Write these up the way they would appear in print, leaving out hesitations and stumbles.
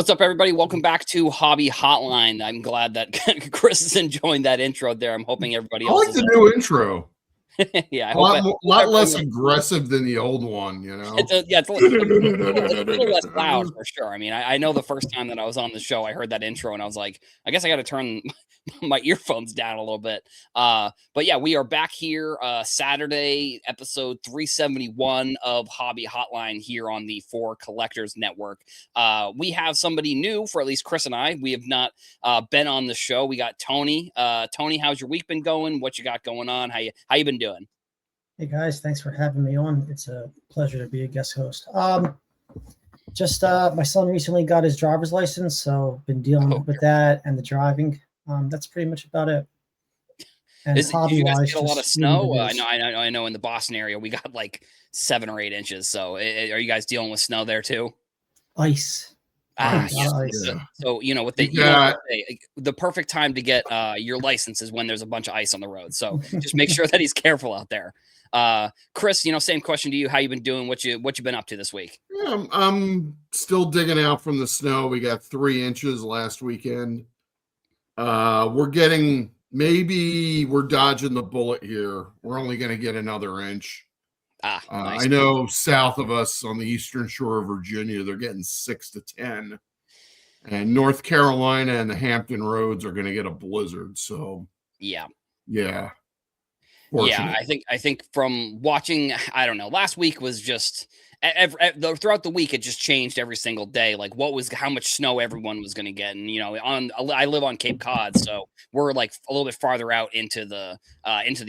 What's up, everybody? Welcome back to Hobby Hotline. I'm glad that Chris is enjoying that intro there. I'm hoping everybody else I like the new intro. Yeah, a lot less aggressive than the old one, you know? It's a little less loud for sure. I mean, I know the first time that I was on the show, I heard that intro and I was like, I guess I got to turn my earphones down a little bit. But yeah, we are back here Saturday, episode 371 of Hobby Hotline here on the For Collectors Network. We have somebody new for at least Chris and I. We have not been on the show. We got Tony. Tony, how's your week been going? What you got going on? How you been doing? Hey guys, thanks for having me on. It's a pleasure to be a guest host. My son recently got his driver's license, so been dealing with that and the driving. That's pretty much about it. And did you guys get a lot of snow? I know in the Boston area we got like 7 or 8 inches. So are you guys dealing with snow there too? Ice. Yes. Ice. So with the perfect time to get your license is when there's a bunch of ice on the road. So just make sure that he's careful out there. Chris, same question to you. How you been doing? What you been up to this week? Yeah, I'm still digging out from the snow. We got 3 inches last weekend. We're dodging the bullet here. We're only going to get another inch. Nice. I know south of us on the eastern shore of Virginia, they're getting 6 to 10. And North Carolina and the Hampton Roads are going to get a blizzard. So yeah. Yeah, I think from watching, I don't know, last week was just throughout the week, it just changed every single day. Like how much snow everyone was going to get. And, I live on Cape Cod, so we're like a little bit farther out into the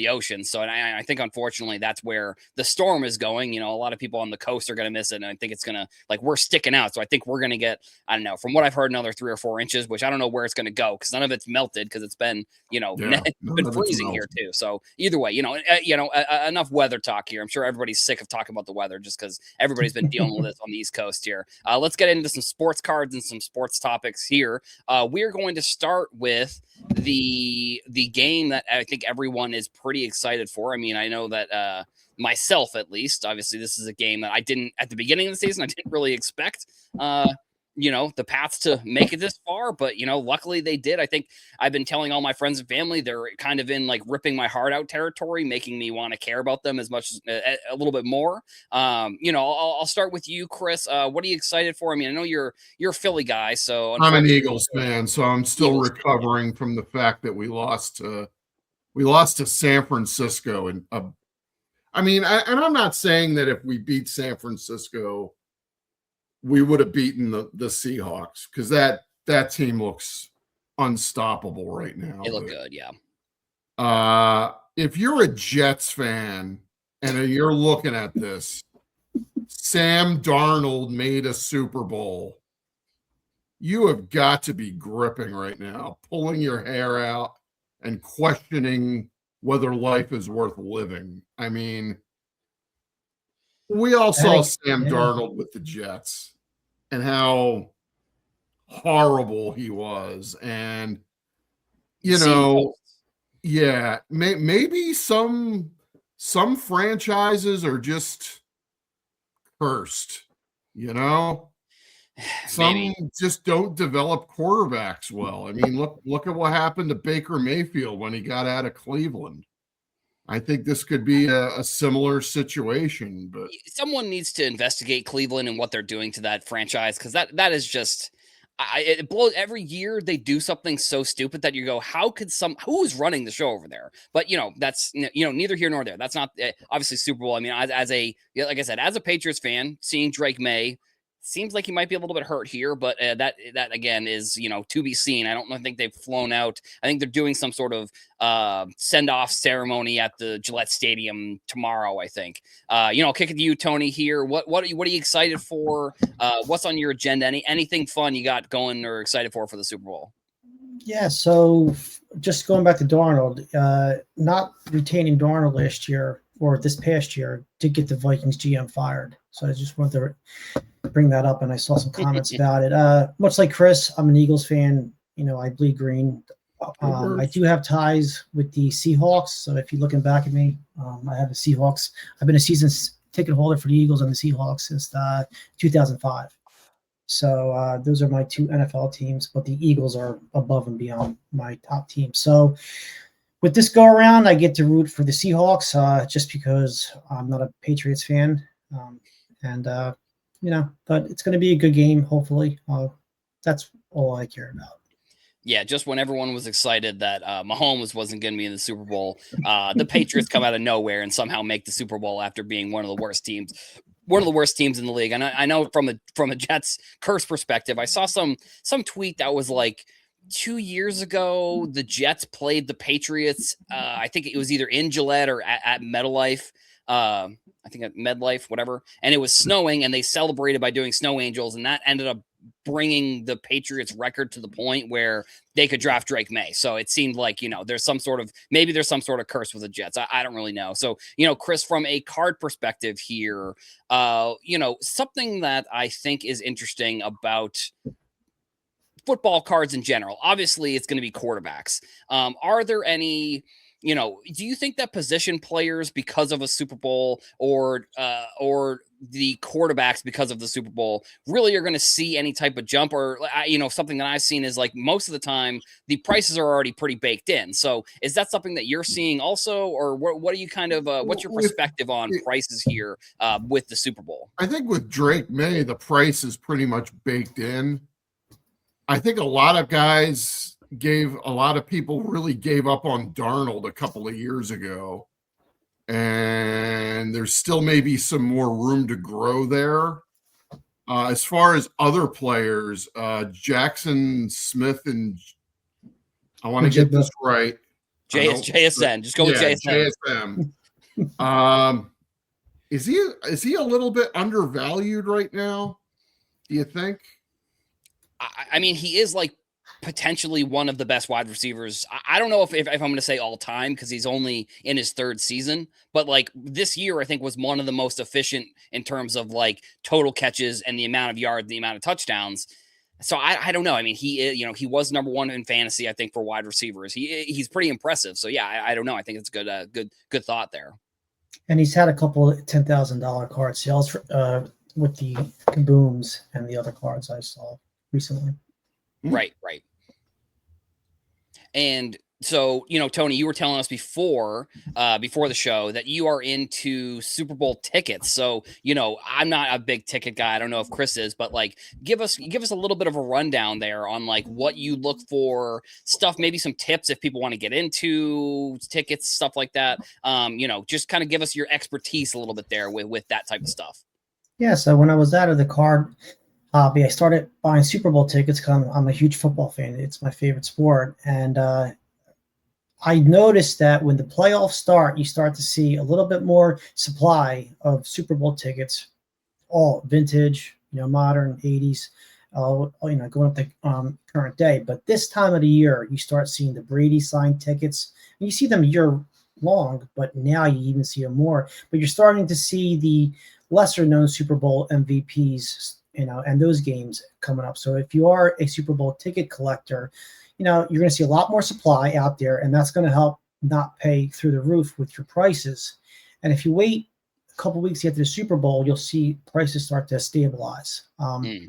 ocean. So, and I think unfortunately that's where the storm is going. A lot of people on the coast are going to miss it. And I think it's going to we're sticking out. So I think we're going to get, I don't know, from what I've heard, another 3 or 4 inches, which I don't know where it's going to go because none of it's melted because it's been, it's been freezing here too. So either way, enough weather talk here. I'm sure everybody's sick of talking about the weather just because everybody's been dealing with this on the East Coast here. Let's get into some sports cards and some sports topics here. We're going to start with the game that I think everyone is pretty excited for. I mean, I know that myself, at least, obviously, this is a game that I didn't, at the beginning of the season, I didn't really expect the paths to make it this far, but luckily they did. I think I've been telling all my friends and family they're kind of in like ripping my heart out territory, making me want to care about them as much a little bit more. I'll start with you, Chris. What are you excited for? I mean, I know you're a Philly guy, so I'm an Eagles fan, so I'm still recovering from the fact that we lost to San Francisco, and I'm not saying that if we beat San Francisco, we would have beaten the Seahawks because that team looks unstoppable right now. They look good, yeah. If you're a Jets fan and you're looking at this, Sam Darnold made a Super Bowl. You have got to be gripping right now, pulling your hair out and questioning whether life is worth living. I mean, we all saw Sam Darnold with the Jets and how horrible he was. And, maybe some franchises are just cursed, Some just don't develop quarterbacks well. I mean, look at what happened to Baker Mayfield when he got out of Cleveland. I think this could be a similar situation, but someone needs to investigate Cleveland and what they're doing to that franchise, because that is just it blows. Every year they do something so stupid that you go, who's running the show over there? But that's neither here nor there. That's not obviously Super Bowl. I mean, like I said, as a Patriots fan, seeing Drake May. Seems like he might be a little bit hurt here, but that again is to be seen. I don't think they've flown out. I think they're doing some sort of send-off ceremony at the Gillette Stadium tomorrow. I think. I'll kick it to you, Tony. Here, what are you excited for? What's on your agenda? Anything fun you got going or excited for the Super Bowl? Yeah, so just going back to Darnold, not retaining Darnold last year or this past year did get the Vikings GM fired. So I just wanted to bring that up, and I saw some comments about it. Much like Chris, I'm an Eagles fan. I bleed green. I do have ties with the Seahawks. So if you're looking back at me, I have the Seahawks. I've been a season ticket holder for the Eagles and the Seahawks since 2005. So those are my two NFL teams, but the Eagles are above and beyond my top team. So with this go around, I get to root for the Seahawks just because I'm not a Patriots fan. But it's going to be a good game, hopefully. That's all I care about. Yeah, just when everyone was excited that Mahomes wasn't going to be in the Super Bowl, the Patriots come out of nowhere and somehow make the Super Bowl after being one of the worst teams in the league. And I know from a Jets curse perspective, I saw some tweet that was like 2 years ago, the Jets played the Patriots. I think it was either in Gillette or at MetLife. I think at MedLife, whatever. And it was snowing, and they celebrated by doing snow angels, and that ended up bringing the Patriots record to the point where they could draft Drake May. So it seemed like, there's some sort of curse with the Jets. I don't really know. So, Chris, from a card perspective here, something that I think is interesting about football cards in general, obviously it's going to be quarterbacks. Are there any, do you think that position players, because of a Super Bowl, or the quarterbacks because of the Super Bowl, really are going to see any type of jump? Or, something that I've seen is like most of the time the prices are already pretty baked in. So is that something that you're seeing also, or what are you kind of, what's your perspective on prices here with the Super Bowl? I think with Drake May, the price is pretty much baked in. I think a lot of people really gave up on Darnold a couple of years ago. And there's still maybe some more room to grow there. As far as other players, Jackson Smith and I want to get this right. JSN. Just go with JSN. Is he a little bit undervalued right now? Do you think? I mean, he is like potentially one of the best wide receivers. I don't know if I'm going to say all time, because he's only in his third season, but like this year, I think was one of the most efficient in terms of like total catches and the amount of yards, the amount of touchdowns. So I don't know. I mean, he was number one in fantasy, I think, for wide receivers. He's pretty impressive. So yeah, I don't know. I think it's good thought there. And he's had a couple of $10,000 card sales with the Kabooms and the other cards I saw recently. Right. And so, Tony, you were telling us before the show that you are into Super Bowl tickets. So, I'm not a big ticket guy. I don't know if Chris is, but like, give us a little bit of a rundown there on like what you look for, stuff, maybe some tips if people want to get into tickets, stuff like that. Just kind of give us your expertise a little bit there with that type of stuff. Yeah. So when I was out of the card hobby, I started buying Super Bowl tickets because I'm a huge football fan. It's my favorite sport. And I noticed that when the playoffs start, you start to see a little bit more supply of Super Bowl tickets, all vintage, modern, 80s, going up to current day. But this time of the year, you start seeing the Brady signed tickets. And you see them year long, but now you even see them more. But you're starting to see the lesser known Super Bowl MVPs, and those games coming up. So if you are a Super Bowl ticket collector, you're going to see a lot more supply out there, and that's going to help not pay through the roof with your prices. And if you wait a couple weeks after the Super Bowl, you'll see prices start to stabilize,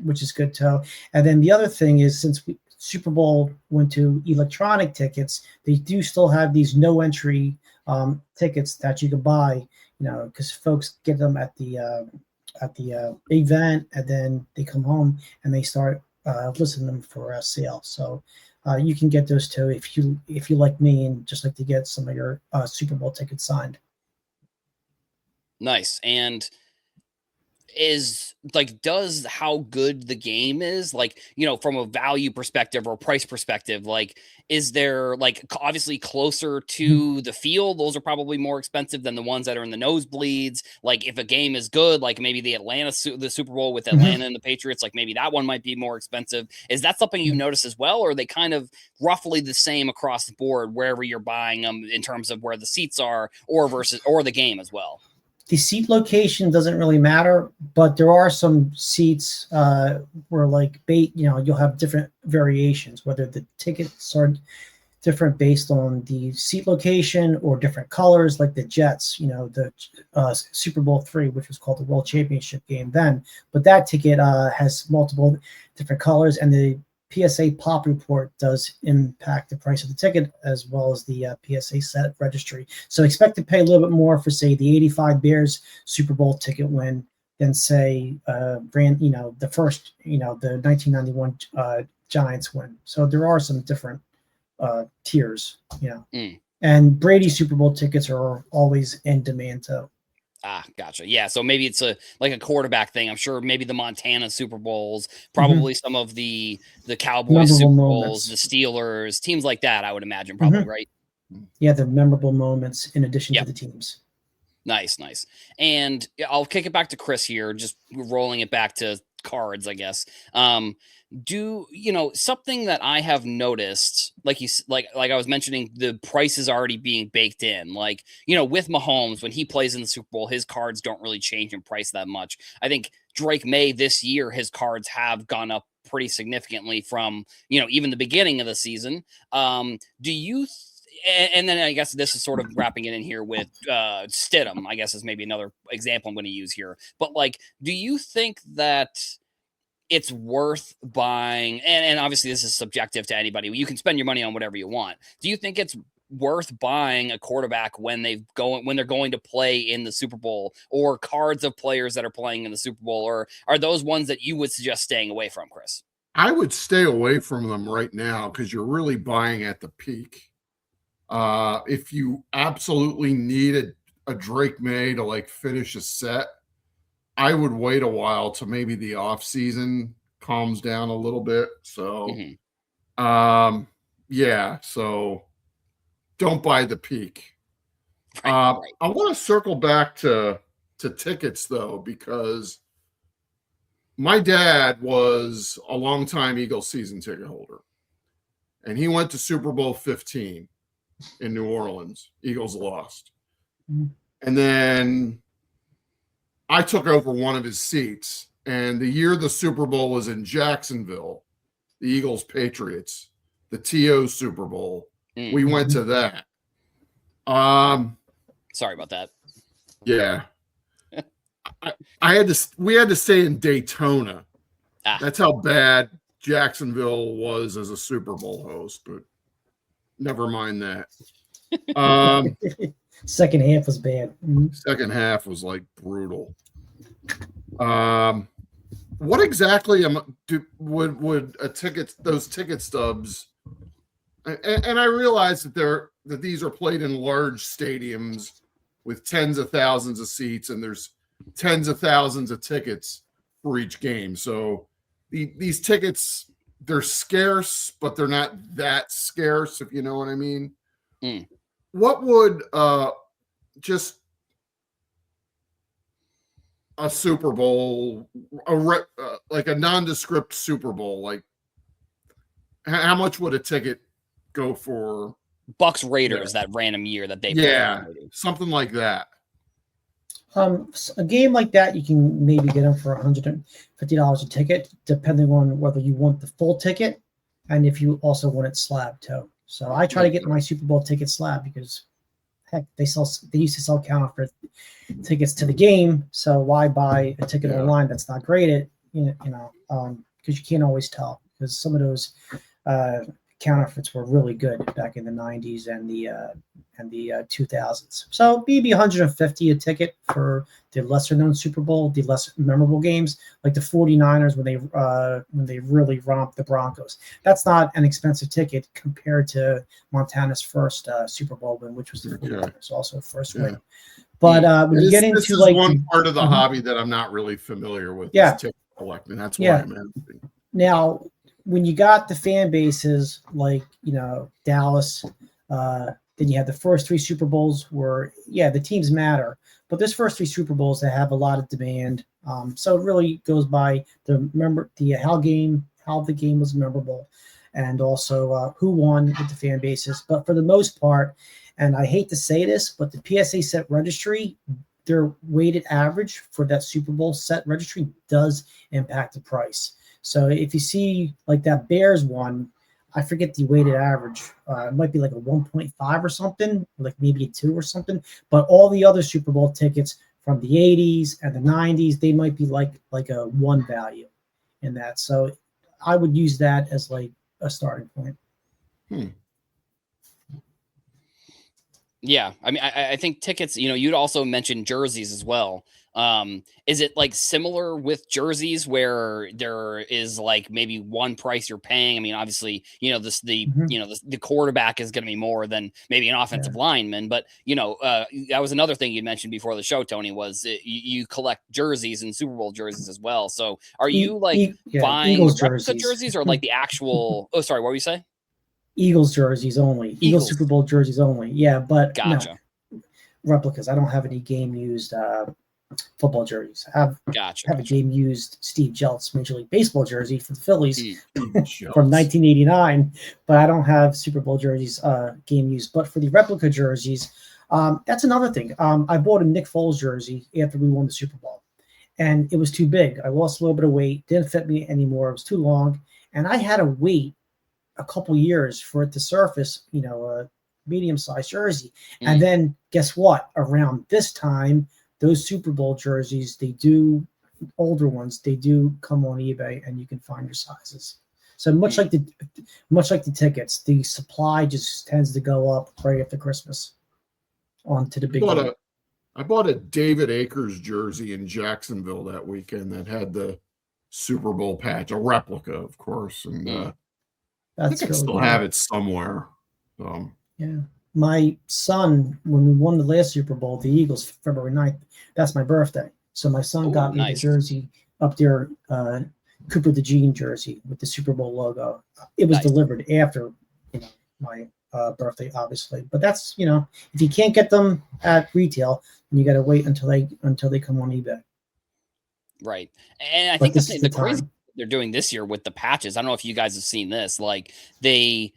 which is good too. And then the other thing is, since Super Bowl went to electronic tickets, they do still have these no entry tickets that you can buy, because folks get them at the event, and then they come home and they start listing them for a sale. So you can get those too if you like me and just like to get some of your Super Bowl tickets signed. Nice. And does how good the game is, like, from a value perspective or a price perspective, like, is there like obviously closer to the field? Those are probably more expensive than the ones that are in the nosebleeds. Like if a game is good, like maybe the Super Bowl with Atlanta and the Patriots, like maybe that one might be more expensive. Is that something you notice as well? Or are they kind of roughly the same across the board wherever you're buying them in terms of where the seats are or the game as well? The seat location doesn't really matter, but there are some seats where, like, you'll have different variations, whether the tickets are different based on the seat location or different colors, like the Jets, the Super Bowl III, which was called the World Championship game then. But that ticket has multiple different colors, and the PSA pop report does impact the price of the ticket as well as the PSA set registry. So expect to pay a little bit more for, say, the 85 Bears Super Bowl ticket win than, say, the first, the 1991 Giants win. So there are some different tiers, and Brady Super Bowl tickets are always in demand too. Gotcha. Yeah, so maybe it's like a quarterback thing. I'm sure maybe the Montana Super Bowls, probably some of the Cowboys Memorable Super moments. Bowls, the Steelers, teams like that, I would imagine, probably, right? Yeah, the memorable moments in addition Yep. to the teams. Nice. And I'll kick it back to Chris here, just rolling it back to cards, I guess. Something that I have noticed, like I was mentioning, the price is already being baked in. Like, with Mahomes, when he plays in the Super Bowl, his cards don't really change in price that much. I think Drake May this year, his cards have gone up pretty significantly from, even the beginning of the season. Do you and then I guess this is sort of wrapping it in here with Stidham, I guess, is maybe another example I'm going to use here. But do you think that it's worth buying? And obviously this is subjective to anybody. You can spend your money on whatever you want. Do you think it's worth buying a quarterback when they're going to play in the Super Bowl, or cards of players that are playing in the Super Bowl, or are those ones that you would suggest staying away from, Chris? I would stay away from them right now because you're really buying at the peak. If you absolutely needed a Drake May to finish a set, I would wait a while to maybe the off season calms down a little bit. So, so don't buy the peak. Right. I want to circle back to tickets though, because my dad was a longtime Eagles season ticket holder, and he went to Super Bowl 15 in New Orleans. Eagles lost. And then I took over one of his seats, and the year the Super Bowl was in Jacksonville, the Eagles Patriots, the TO Super Bowl, we went to that. Sorry about that. Yeah. We had to stay in Daytona. That's how bad Jacksonville was as a Super Bowl host, but never mind that. Second half was bad. Second half was brutal. What exactly would a ticket, those ticket stubs, and I realize that these are played in large stadiums with tens of thousands of seats, and there's tens of thousands of tickets for each game. So these tickets, they're scarce, but they're not that scarce, if you know what I mean. What would just a Super Bowl, like a nondescript Super Bowl, how much would a ticket go for? Bucks Raiders, that random year that they played. Something like that. A game like that, you can maybe get them for $150 a ticket, depending on whether you want the full ticket and if you also want it slab too. So I try to get my Super Bowl ticket slab because, heck, they used to sell counterfeit tickets to the game. So why buy a ticket online that's not graded? Because you can't always tell, because some of those counterfeits were really good back in the 90s and the 2000s. So maybe $150 a ticket for the lesser known Super Bowl, the less memorable games, like the 49ers when they really romped the Broncos. That's not an expensive ticket compared to Montana's first Super Bowl win, which was the 49ers, also first win. But when you get into this is one part of the hobby that I'm not really familiar with. Yeah, ticket collecting. That's why I'm asking. Now, when you got the fan bases like Dallas, then you have the first three Super Bowls where the teams matter, but this first three Super Bowls, they have a lot of demand. So it really goes by how the game was memorable, and also who won with the fan bases. But for the most part, and I hate to say this, but the PSA set registry, their weighted average for that Super Bowl set registry does impact the price. So if you see like that Bears one, I forget the weighted average. It might be like a 1.5 or something, like maybe a 2 or something. But all the other Super Bowl tickets from the 80s and the 90s, they might be like a 1 value in that. So I would use that as like a starting point. Yeah, I mean, I think tickets. You'd also mentioned jerseys as well. Is it like similar with jerseys where there is like maybe one price you're paying? I mean, obviously, the quarterback is going to be more than maybe an offensive lineman, but that was another thing you mentioned before the show, Tony, was you collect jerseys and Super Bowl jerseys as well. So are you like buying Eagles replica jerseys or like the actual? Oh, sorry, what were you say? Eagles jerseys only. Eagles Super Bowl jerseys only. Yeah, but gotcha. No replicas. I don't have any game used football jerseys. I have a game used Steve Jeltz Major League Baseball jersey for the Phillies from 1989, but I don't have Super Bowl jerseys game used. But for the replica jerseys, that's another thing. I bought a Nick Foles jersey after we won the Super Bowl, and it was too big. I lost a little bit of weight, didn't fit me anymore. It was too long, and I had to wait a couple years for it to surface, a medium-sized jersey. And then guess what? Around this time, those Super Bowl jerseys, older ones, they do come on eBay and you can find your sizes. So much like the tickets, the supply just tends to go up right after Christmas onto the big game. I bought a David Akers jersey in Jacksonville that weekend that had the Super Bowl patch, a replica, of course. And I think I still have it somewhere. Yeah. My son, when we won the last Super Bowl, the Eagles, February 9th, that's my birthday. So my son got me the jersey up there, Cooper DeJean jersey with the Super Bowl logo. It was delivered after my birthday, obviously. But that's, if you can't get them at retail, then you got to wait until they come on eBay. Right. And I think the crazy they're doing this year with the patches. I don't know if you guys have seen this. Like they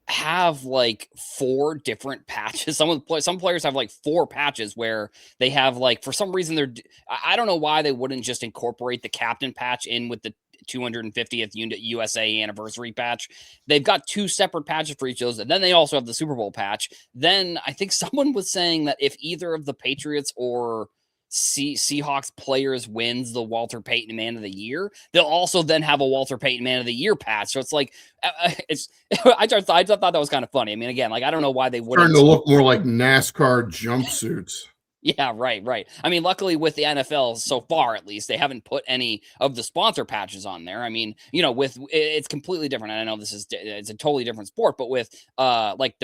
have like 4 different patches. Some players have like 4 patches where they have like, for some reason I don't know why they wouldn't just incorporate the captain patch in with the 250th USA anniversary patch. They've got 2 separate patches for each of those, and then they also have the Super Bowl patch. Then I think someone was saying that if either of the Patriots or Seahawks players wins the Walter Payton Man of the Year, they'll also then have a Walter Payton Man of the Year patch. So it's like I just thought that was kind of funny. I mean, again, like I don't know why they wouldn't. Starting to look more like NASCAR jumpsuits. Yeah, right. I mean, luckily with the NFL so far, at least, they haven't put any of the sponsor patches on there. I mean, it's completely different. And I know it's a totally different sport, but with like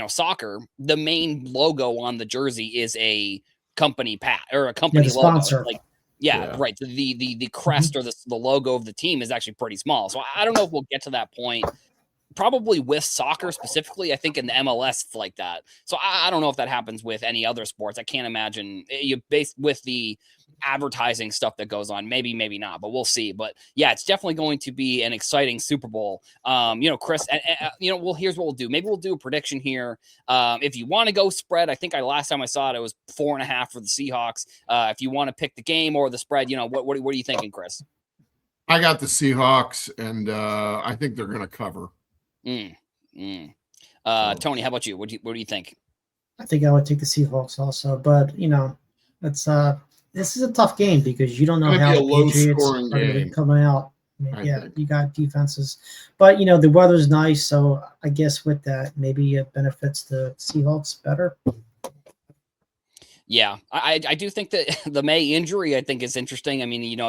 soccer, the main logo on the jersey is a company patch or a company logo. Sponsor. Like, right. The crest or the logo of the team is actually pretty small. So I don't know if we'll get to that point. Probably with soccer specifically. I think in the MLS it's like that. So I don't know if that happens with any other sports. I can't imagine based with the advertising stuff that goes on. Maybe not, but we'll see. But yeah, it's definitely going to be an exciting Super Bowl. Chris, well, here's what we'll do. Maybe we'll do a prediction here. If you want to go spread, I think last time I saw it was 4.5 for the Seahawks. If you want to pick the game or the spread, what are you thinking, Chris? I got the Seahawks, and I think they're going to cover. Tony, how about you? What do you think? I think I would take the Seahawks also, but it's this is a tough game because you don't know how the Patriots are going to come out. You got defenses, but the weather's nice, so I guess with that maybe it benefits the Seahawks better. Yeah, I do think that the May injury, I think, is interesting. I mean,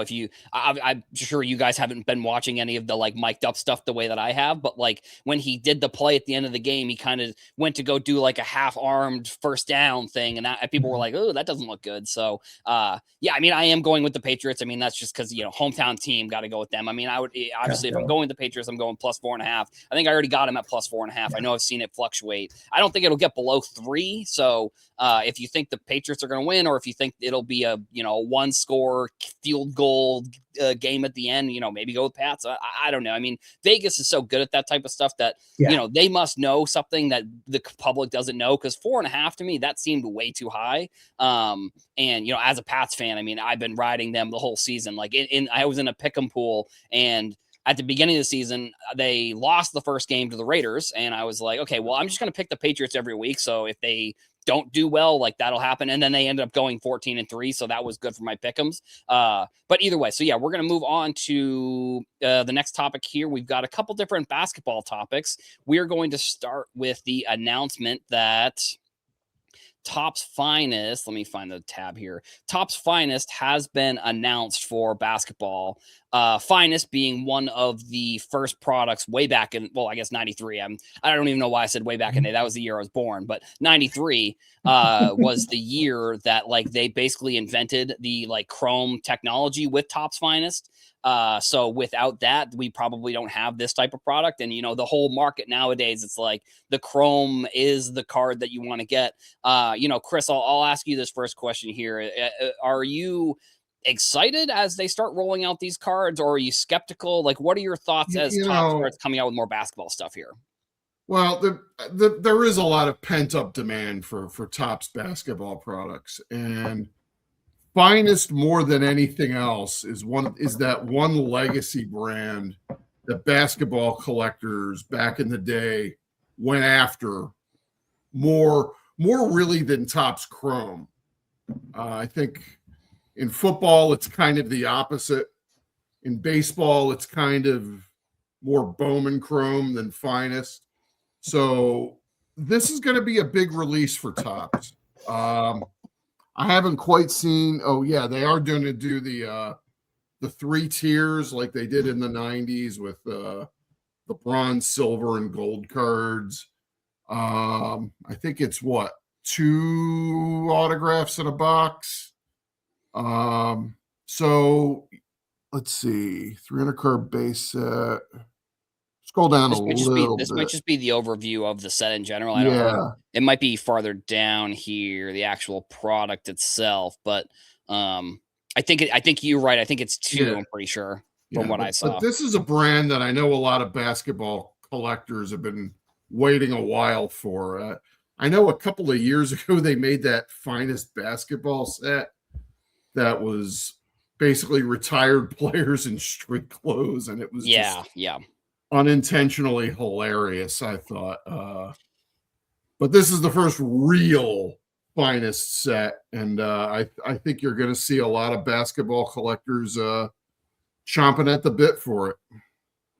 I'm sure you guys haven't been watching any of the like mic'd up stuff the way that I have, but like when he did the play at the end of the game, he kind of went to go do like a half-armed first down thing, and that people were like, "Oh, that doesn't look good." So, yeah, I mean, I am going with the Patriots. I mean, that's just because hometown team, got to go with them. I mean, I would obviously if I'm going with the Patriots, I'm going plus 4.5. I think I already got him at plus 4.5. Yeah. I know I've seen it fluctuate. I don't think it'll get below 3. So, if you think the Patriots are going to win, or if you think it'll be a 1-score field goal game at the end, maybe go with Pats. I don't know. I mean, Vegas is so good at that type of stuff that they must know something that the public doesn't know, because 4.5 to me, that seemed way too high. And as a Pats fan, I mean, I've been riding them the whole season. Like I was in a pick'em pool, and at the beginning of the season, they lost the first game to the Raiders. And I was like, okay, well, I'm just going to pick the Patriots every week. So if they don't do well, like that'll happen. And then they ended up going 14-3. So that was good for my pick'ems. But either way, so yeah, we're going to move on to the next topic here. We've got a couple different basketball topics. We're going to start with the announcement that Topps Finest, let me find the tab here. Topps Finest has been announced for basketball. Finest being one of the first products way back in, well, I guess 93. I don't even know why I said way back in the day. That was the year I was born, but 93 was the year that like they basically invented the like chrome technology with Topps Finest. So without that, we probably don't have this type of product. And, you know, the whole market nowadays, it's like the chrome is the card that you want to get. You know, Chris, I'll ask you this first question here. Are you excited as they start rolling out these cards, or are you skeptical? Like, what are your thoughts as Topps starts coming out with more basketball stuff here? Well, there is a lot of pent-up demand for Topps basketball products, and Finest more than anything else is that one legacy brand that basketball collectors back in the day went after more really than Topps Chrome. I think in football it's kind of the opposite. In baseball it's kind of more Bowman Chrome than Finest. So this is going to be a big release for Topps. I haven't quite seen. Oh yeah, they are going to do the 3 tiers like they did in the 90s with the bronze, silver, and gold cards. I think it's 2 autographs in a box. So let's see, 300 card base set. Scroll down a little bit. This might just be the overview of the set in general. I don't know. It might be farther down here, the actual product itself, but I think you're right. I think it's 2, I'm pretty sure, from what I saw. But this is a brand that I know a lot of basketball collectors have been waiting a while for. I know a couple of years ago they made that Finest basketball set that was basically retired players in street clothes, and it was unintentionally hilarious, I thought. But this is the first real Finest set, and I think you're going to see a lot of basketball collectors chomping at the bit for it.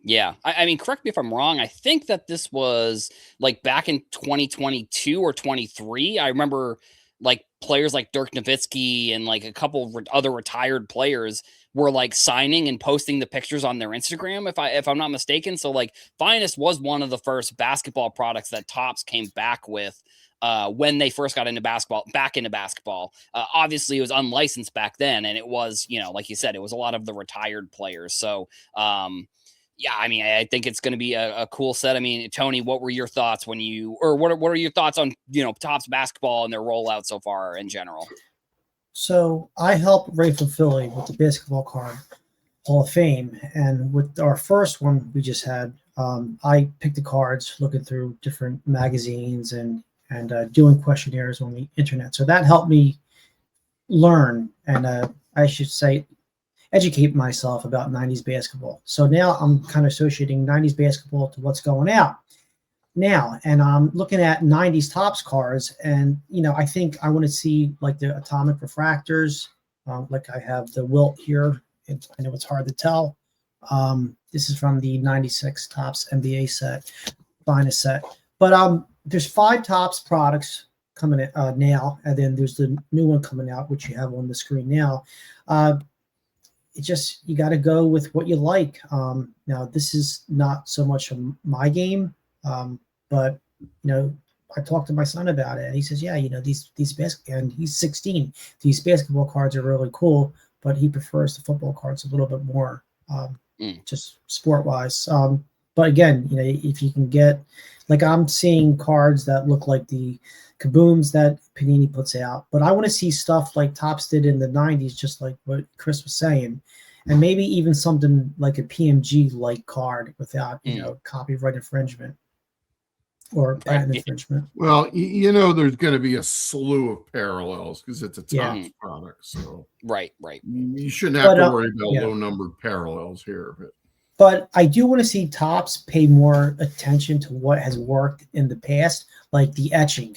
Yeah. I mean, correct me if I'm wrong. I think that this was like back in 2022 or 23. I remember like players like Dirk Nowitzki and like a couple other retired players were like signing and posting the pictures on their Instagram, if I'm not mistaken. So like Finest was one of the first basketball products that Topps came back with when they first got into basketball. Obviously it was unlicensed back then, and it was, you know, like you said, it was a lot of the retired players. So yeah, I mean, I think it's going to be a cool set. I mean, Tony, what were your thoughts what are your thoughts on, you know, Topps basketball and their rollout so far in general? So I helped Rayful Philly with the basketball card Hall of Fame. And with our first one we just had, I picked the cards, looking through different magazines and doing questionnaires on the internet. So that helped me learn and I should say educate myself about 90s basketball. So now I'm kind of associating 90s basketball to what's going out now. And I'm looking at 90s Topps cards. And, you know, I think I want to see like the atomic refractors. Like I have the Wilt here. I know it's hard to tell. This is from the 96 Topps NBA set, Finest set. But there's 5 Topps products coming in, now. And then there's the new one coming out, which you have on the screen now. It just, you got to go with what you like. Now, this is not so much my game, but, you know, I talked to my son about it, and he says, yeah, you know, these and he's 16. These basketball cards are really cool, but he prefers the football cards a little bit more, just sport-wise. But again, you know, if you can get, like I'm seeing cards that look like the kabooms that Panini puts out, but I want to see stuff like Topps did in the 90s, just like what Chris was saying, and maybe even something like a PMG-like card without, you know, copyright infringement or patent infringement. Well, you know, there's going to be a slew of parallels because it's a Topps product. So right. You shouldn't have to worry about low-numbered parallels here. But But I do want to see Topps pay more attention to what has worked in the past, like the etching.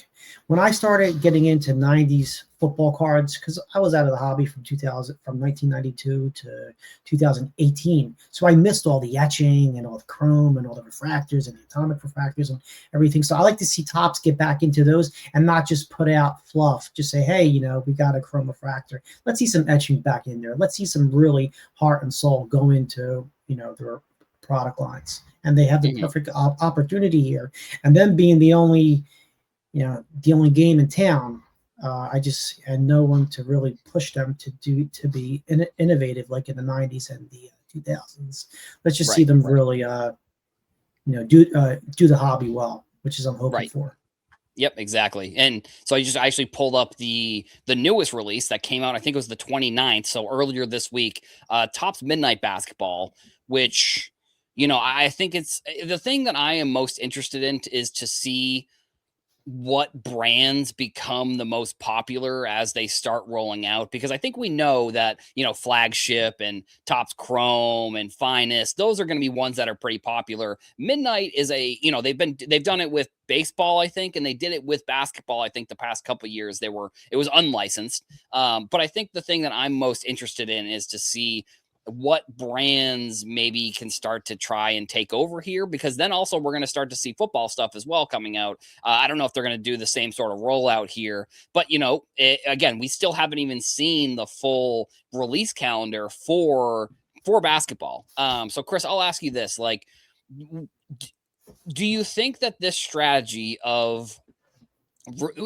When I started getting into 90s football cards, because I was out of the hobby from 1992 to 2018. So I missed all the etching and all the chrome and all the refractors and the atomic refractors and everything. So I like to see Topps get back into those and not just put out fluff. Just say, hey, we got a chrome refractor. Let's see some etching back in there. Let's see some really heart and soul go into their product lines, and they have the perfect opportunity here. And then being the only game in town, I just had no one to really push them to be innovative like in the 90s and the 2000s. Let's just see them really do the hobby well, which is I'm hoping for. Yep, exactly. And so I actually pulled up the newest release that came out. I think it was the 29th, so earlier this week. Topps Midnight Basketball, which I think it's the thing that I am most interested in is to see what brands become the most popular as they start rolling out, because I think we know that Flagship and Topps Chrome and Finest, those are going to be ones that are pretty popular. Midnight is they've done it with baseball, I think, and they did it with basketball. I think the past couple of years it was unlicensed, but I think the thing that I'm most interested in is to see what brands maybe can start to try and take over here, because then also we're going to start to see football stuff as well coming out. I don't know if they're going to do the same sort of rollout here, but again, we still haven't even seen the full release calendar for basketball. So Chris, I'll ask you this, like, do you think that this strategy of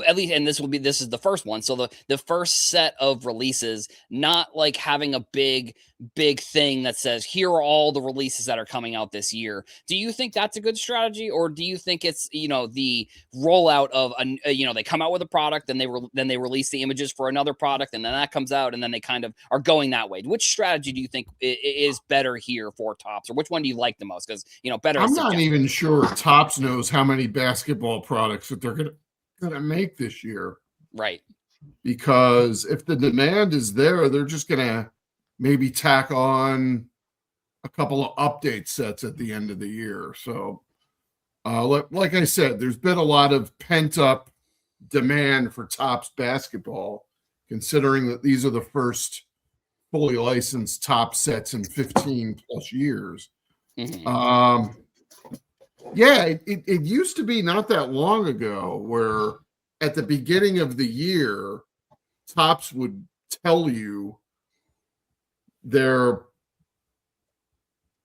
at least, and this is the first one, so the first set of releases, not like having a big thing that says here are all the releases that are coming out this year, do you think that's a good strategy, or do you think it's the rollout of they come out with a product, then they release the images for another product, and then that comes out, and then they kind of are going that way? Which strategy do you think is better here for Topps, or which one do you like the most? Because better, I'm not even sure Topps knows how many basketball products that they're gonna make this year, right? Because if the demand is there, they're just gonna maybe tack on a couple of update sets at the end of the year. So like I said, there's been a lot of pent up demand for Topps basketball, considering that these are the first fully licensed Topps sets in 15 plus years. Yeah, it used to be not that long ago where at the beginning of the year, Topps would tell you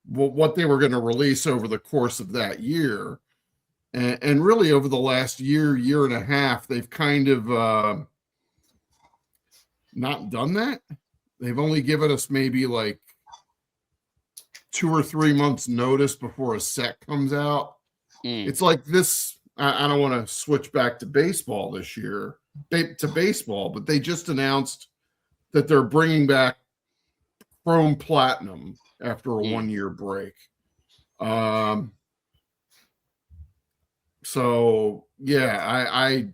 what they were going to release over the course of that year. And really over the last year and a half, they've kind of not done that. They've only given us maybe like 2 or 3 months notice before a set comes out. It's like this. I don't want to switch back to baseball this year, but they just announced that they're bringing back Chrome Platinum after a 1-year break. So yeah,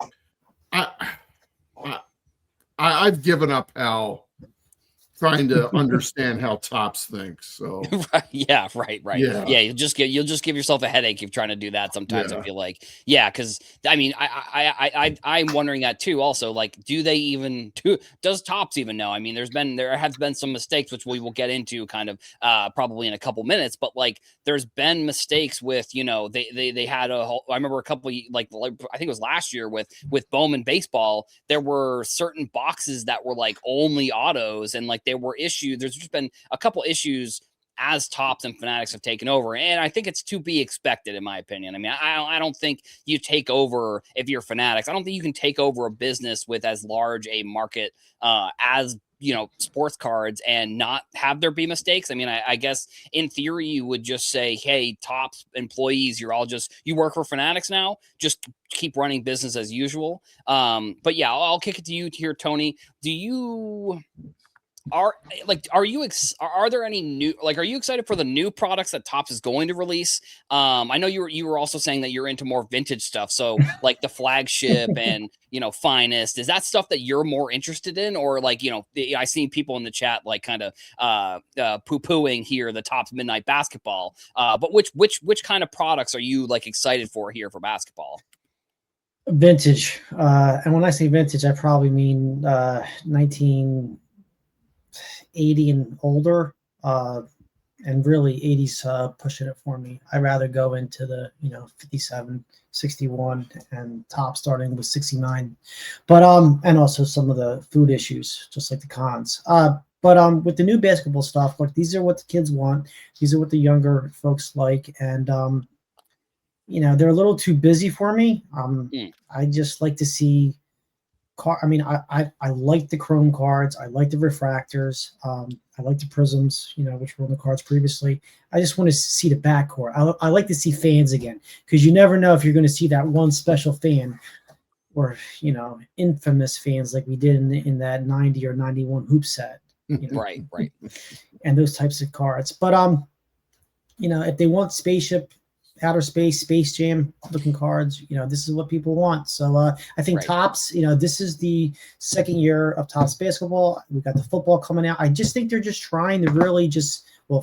I've given up trying to understand how Topps thinks. So right, yeah, you'll just give yourself a headache if trying to do that sometimes. I feel like, because I mean, I'm wondering that too also, like, does Topps even know? I mean, there have been some mistakes which we will get into kind of probably in a couple minutes, but like there's been mistakes with they had I remember a couple, like I think it was last year with Bowman baseball, there were certain boxes that were like only autos, and like there were issues. There's just been a couple issues as Topps and Fanatics have taken over, and I think it's to be expected, in my opinion. I mean, I don't think you take over, if you're Fanatics, I don't think you can take over a business with as large a market as sports cards and not have there be mistakes. I mean, I guess in theory you would just say, hey, Topps employees, you work for Fanatics now, just keep running business as usual. But yeah, I'll kick it to you here, Tony. Do you Are there any new, like, are you excited for the new products that Topps is going to release? I know you were also saying that you're into more vintage stuff, so like the flagship and finest. Is that stuff that you're more interested in, or like I seen people in the chat like kind of poo pooing here the Topps Midnight Basketball. But which kind of products are you like excited for here for basketball? Vintage. And when I say vintage, I probably mean 1980 and older. And really 80s pushing it for me. I'd rather go into the 57, 61 and top starting with 69. But and also some of the food issues, just like the cons. But with the new basketball stuff, like these are what the kids want. These are what the younger folks like. And they're a little too busy for me. I just like to see I mean, I like the chrome cards. I like the refractors. I like the prisms, which were on the cards previously. I just want to see the backcourt. I like to see fans again, because you never know if you're going to see that one special fan or, infamous fans like we did in that 90 or 91 hoop set. Right. And those types of cards. But, if they want spaceship, outer space, Space Jam looking cards, this is what people want. So I think Topps, this is the second year of Topps basketball. We got the football coming out. I just think they're just trying to really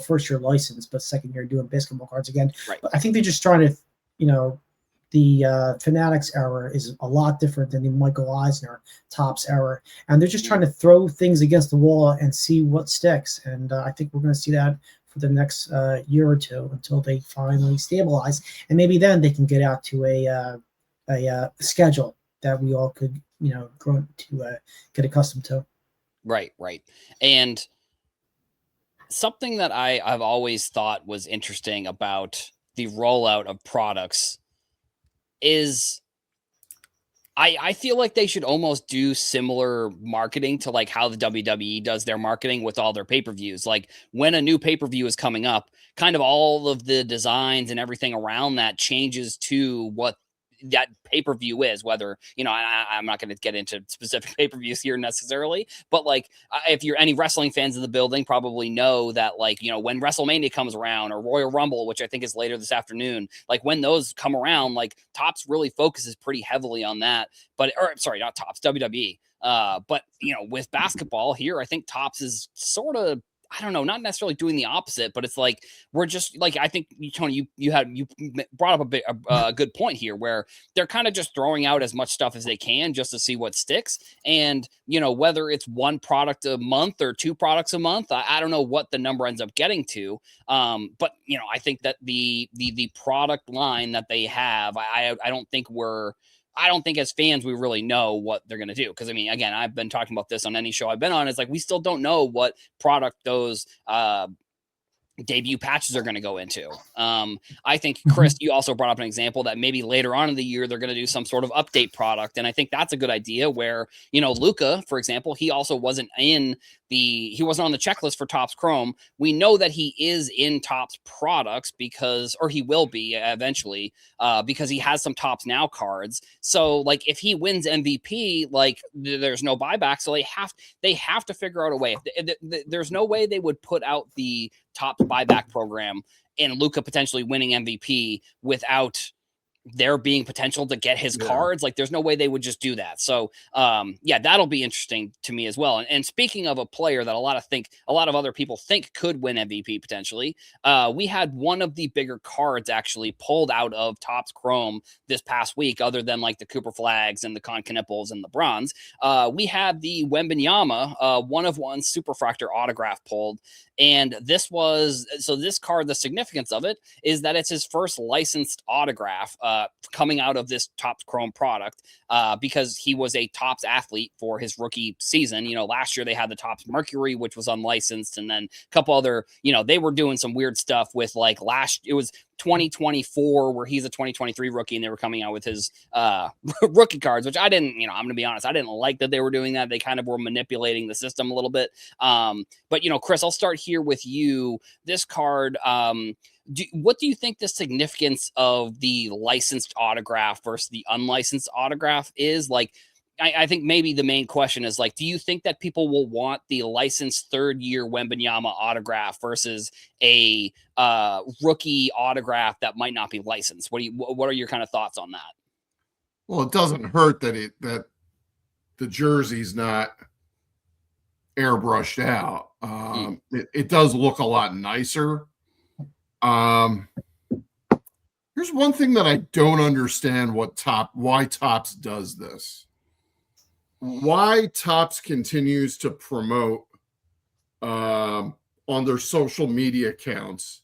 first year license, but second year doing basketball cards again. Right. But I think they're just trying to, the Fanatics era is a lot different than the Michael Eisner Topps era. And they're just trying to throw things against the wall and see what sticks. And I think we're going to see that for the next year or two until they finally stabilize, and maybe then they can get out to a schedule that we all could grow to get accustomed to. Right. And something that I've always thought was interesting about the rollout of products is I feel like they should almost do similar marketing to like how the WWE does their marketing with all their pay-per-views. Like when a new pay-per-view is coming up, kind of all of the designs and everything around that changes to what that pay-per-view is, whether, I'm not going to get into specific pay-per-views here necessarily, but like if you're any wrestling fans in the building probably know that like, when WrestleMania comes around or Royal Rumble, which I think is later this afternoon, like when those come around, like Topps really focuses pretty heavily on that, sorry, not Topps, WWE. But with basketball here, I think Topps is sort of, I don't know, not necessarily doing the opposite, but it's like we're just like, I think Tony, you brought up a good point here where they're kind of just throwing out as much stuff as they can just to see what sticks. And whether it's one product a month or two products a month, I don't know what the number ends up getting to. But I think that the product line that they have, I don't think as fans we really know what they're going to do. Because I mean, again, I've been talking about this on any show I've been on. It's like we still don't know what product those debut patches are going to go into. I think, Chris, you also brought up an example that maybe later on in the year they're going to do some sort of update product, and I think that's a good idea. Where Luka, for example, he also wasn't on the checklist for Topps Chrome. We know that he is in Topps products or he will be eventually, because he has some Topps Now cards. So like if he wins MVP, like there's no buyback, so they have to figure out a way. There's no way they would put out the Topps buyback program and Luka potentially winning MVP without there being potential to get his cards. Like there's no way they would just do that. So that'll be interesting to me as well. And speaking of a player that a lot of other people think could win MVP potentially, we had one of the bigger cards actually pulled out of Topps Chrome this past week, other than like the Cooper Flags and the Con Knipples and the bronze. We had the Wembanyama 1/1 Superfractor autograph pulled. And this card, the significance of it is that it's his first licensed autograph coming out of this Topps Chrome product, because he was a Topps athlete for his rookie season. Last year they had the Topps Mercury, which was unlicensed, and then a couple other, they were doing some weird stuff with like it was 2024 where he's a 2023 rookie, and they were coming out with his rookie cards, which I didn't, I'm going to be honest, I didn't like that they were doing that. They kind of were manipulating the system a little bit. But Chris, I'll start here with you. This card, what do you think the significance of the licensed autograph versus the unlicensed autograph is? Like, I think maybe the main question is like, do you think that people will want the licensed third-year Wembanyama autograph versus a rookie autograph that might not be licensed? What are your kind of thoughts on that? Well, it doesn't hurt that the jersey's not airbrushed out. It does look a lot nicer. Here's one thing that I don't understand why Topps does this. Why Topps continues to promote on their social media accounts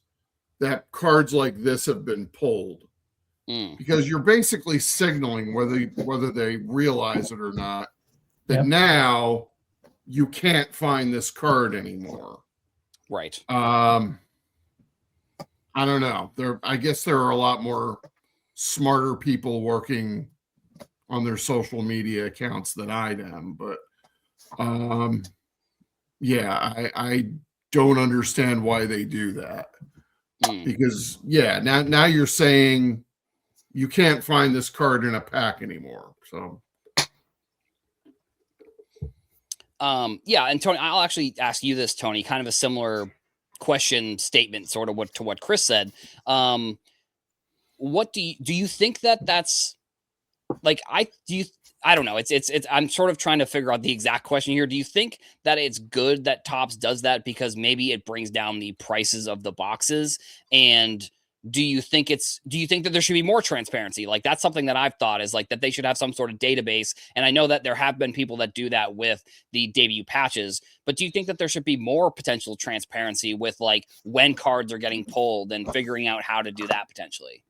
that cards like this have been pulled. Because you're basically signaling, whether they realize it or not, that now you can't find this card anymore. Right. I don't know. I guess there are a lot more smarter people working on their social media accounts than I am, but yeah, I don't understand why they do that. Because now you're saying you can't find this card in a pack anymore. So and Tony, I'll actually ask you this, Tony, kind of a similar question statement, sort of to what Chris said. What do you think that's like? I don't know. It's I'm sort of trying to figure out the exact question here. Do you think that it's good that Topps does that because maybe it brings down the prices of the boxes? And do you think that there should be more transparency? Like, that's something that I've thought is like that they should have some sort of database. And I know that there have been people that do that with the debut patches, but do you think that there should be more potential transparency with like when cards are getting pulled and figuring out how to do that potentially?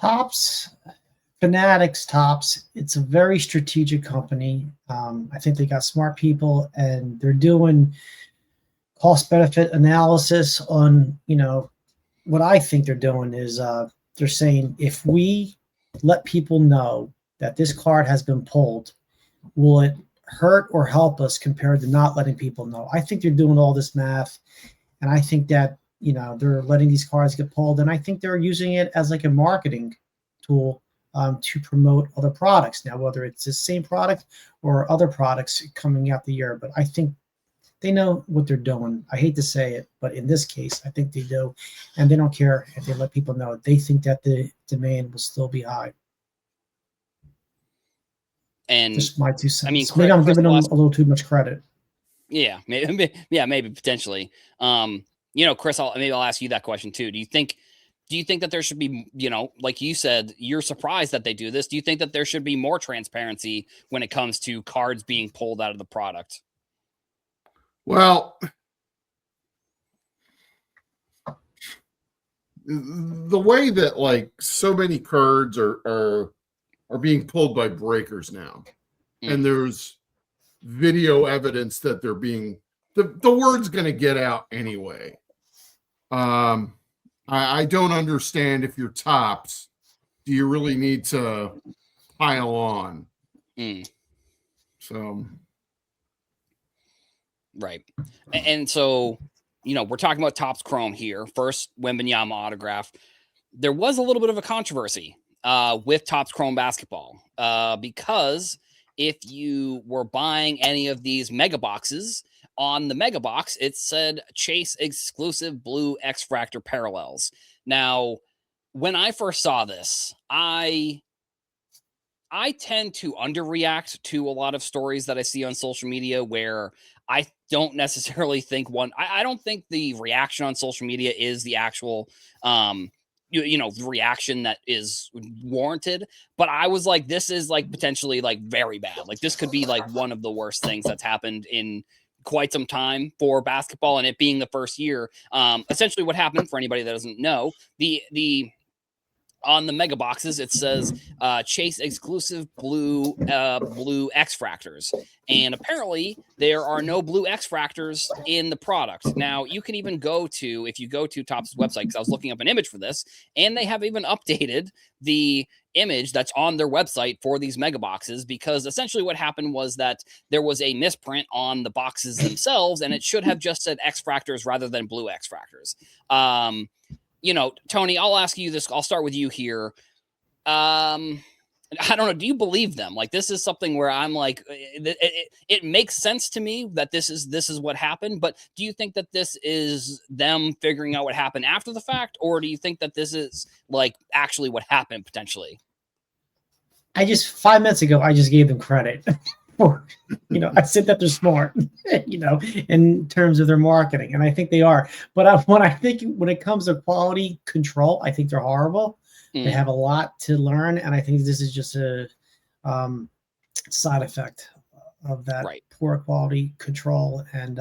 Topps, Fanatics, Topps, it's a very strategic company. I think they got smart people and they're doing cost benefit analysis on, what I think they're doing is they're saying, if we let people know that this card has been pulled, will it hurt or help us compared to not letting people know? I think they're doing all this math, and I think that, they're letting these cards get pulled, and I think they're using it as like a marketing tool to promote other products. Now, whether it's the same product or other products coming out the year, but I think they know what they're doing. I hate to say it, but in this case, I think they do. And they don't care if they let people know. They think that the demand will still be high. And just my 2 cents. I mean, maybe I'm giving them a little too much credit. Yeah, maybe potentially. Chris, I'll ask you that question too. Do you think that there should be, like you said, you're surprised that they do this. Do you think that there should be more transparency when it comes to cards being pulled out of the product? Well, the way that like so many cards are being pulled by breakers now, and there's video evidence that they're being the word's going to get out anyway. I don't understand, if you're Topps, do you really need to pile on? So. Right. And so, we're talking about Topps Chrome here. First Wembanyama autograph. There was a little bit of a controversy with Topps Chrome basketball because if you were buying any of these mega boxes, on the mega box, it said Chase exclusive blue X-Fractor parallels. Now, when I first saw this, I tend to underreact to a lot of stories that I see on social media where I don't necessarily think I don't think the reaction on social media is the actual, the reaction that is warranted. But I was like, this is like potentially like very bad. Like, this could be like one of the worst things that's happened in quite some time for basketball, and it being the first year. Essentially what happened, for anybody that doesn't know, the on the mega boxes, it says Chase exclusive blue X-Fractors. And apparently there are no blue X-Fractors in the product. Now, you can even if you go to Topps' website, because I was looking up an image for this, and they have even updated the image that's on their website for these mega boxes, because essentially what happened was that there was a misprint on the boxes themselves, and it should have just said X-Fractors rather than blue X-Fractors. Tony, I'll ask you this. I'll start with you here. I don't know. Do you believe them? Like, this is something where I'm like, it makes sense to me that this is what happened. But do you think that this is them figuring out what happened after the fact, or do you think that this is like actually what happened potentially? I just 5 minutes ago, I just gave them credit for, I said that they're smart, in terms of their marketing, and I think they are. But when it comes to quality control, I think they're horrible. They have a lot to learn, and I think this is just a side effect of that poor quality control. And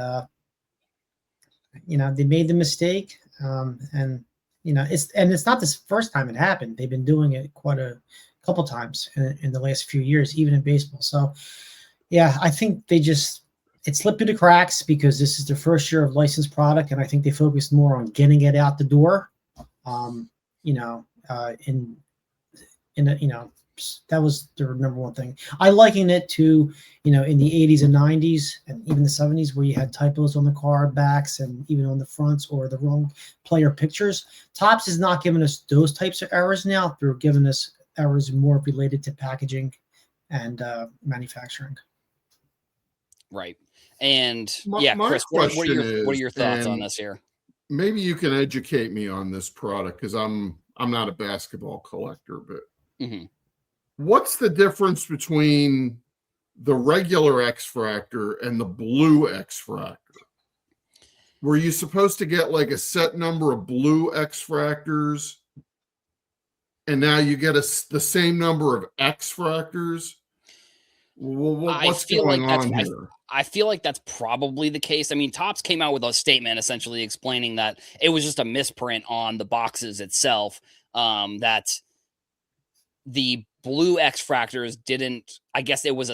they made the mistake, and it's not the first time it happened. They've been doing it quite a couple times in the last few years, even in baseball. So, yeah, I think it slipped through the cracks because this is their first year of licensed product, and I think they focused more on getting it out the door. That was their number one thing. I liken it to, in the 80s and 90s and even the 70s, where you had typos on the card backs and even on the fronts or the wrong player pictures. Topps is not giving us those types of errors now. They're giving us errors more related to packaging and manufacturing. Right. And my Chris, what are your thoughts on this here? Maybe you can educate me on this product, because I'm not a basketball collector, but what's the difference between the regular X-Fractor and the blue X-Fractor? Were you supposed to get like a set number of blue X-Fractors, and now you get the same number of X-Fractors? What's going on here? I feel like that's probably the case. I mean, Topps came out with a statement essentially explaining that it was just a misprint on the boxes itself. That the blue X-Fractors didn't, I guess it was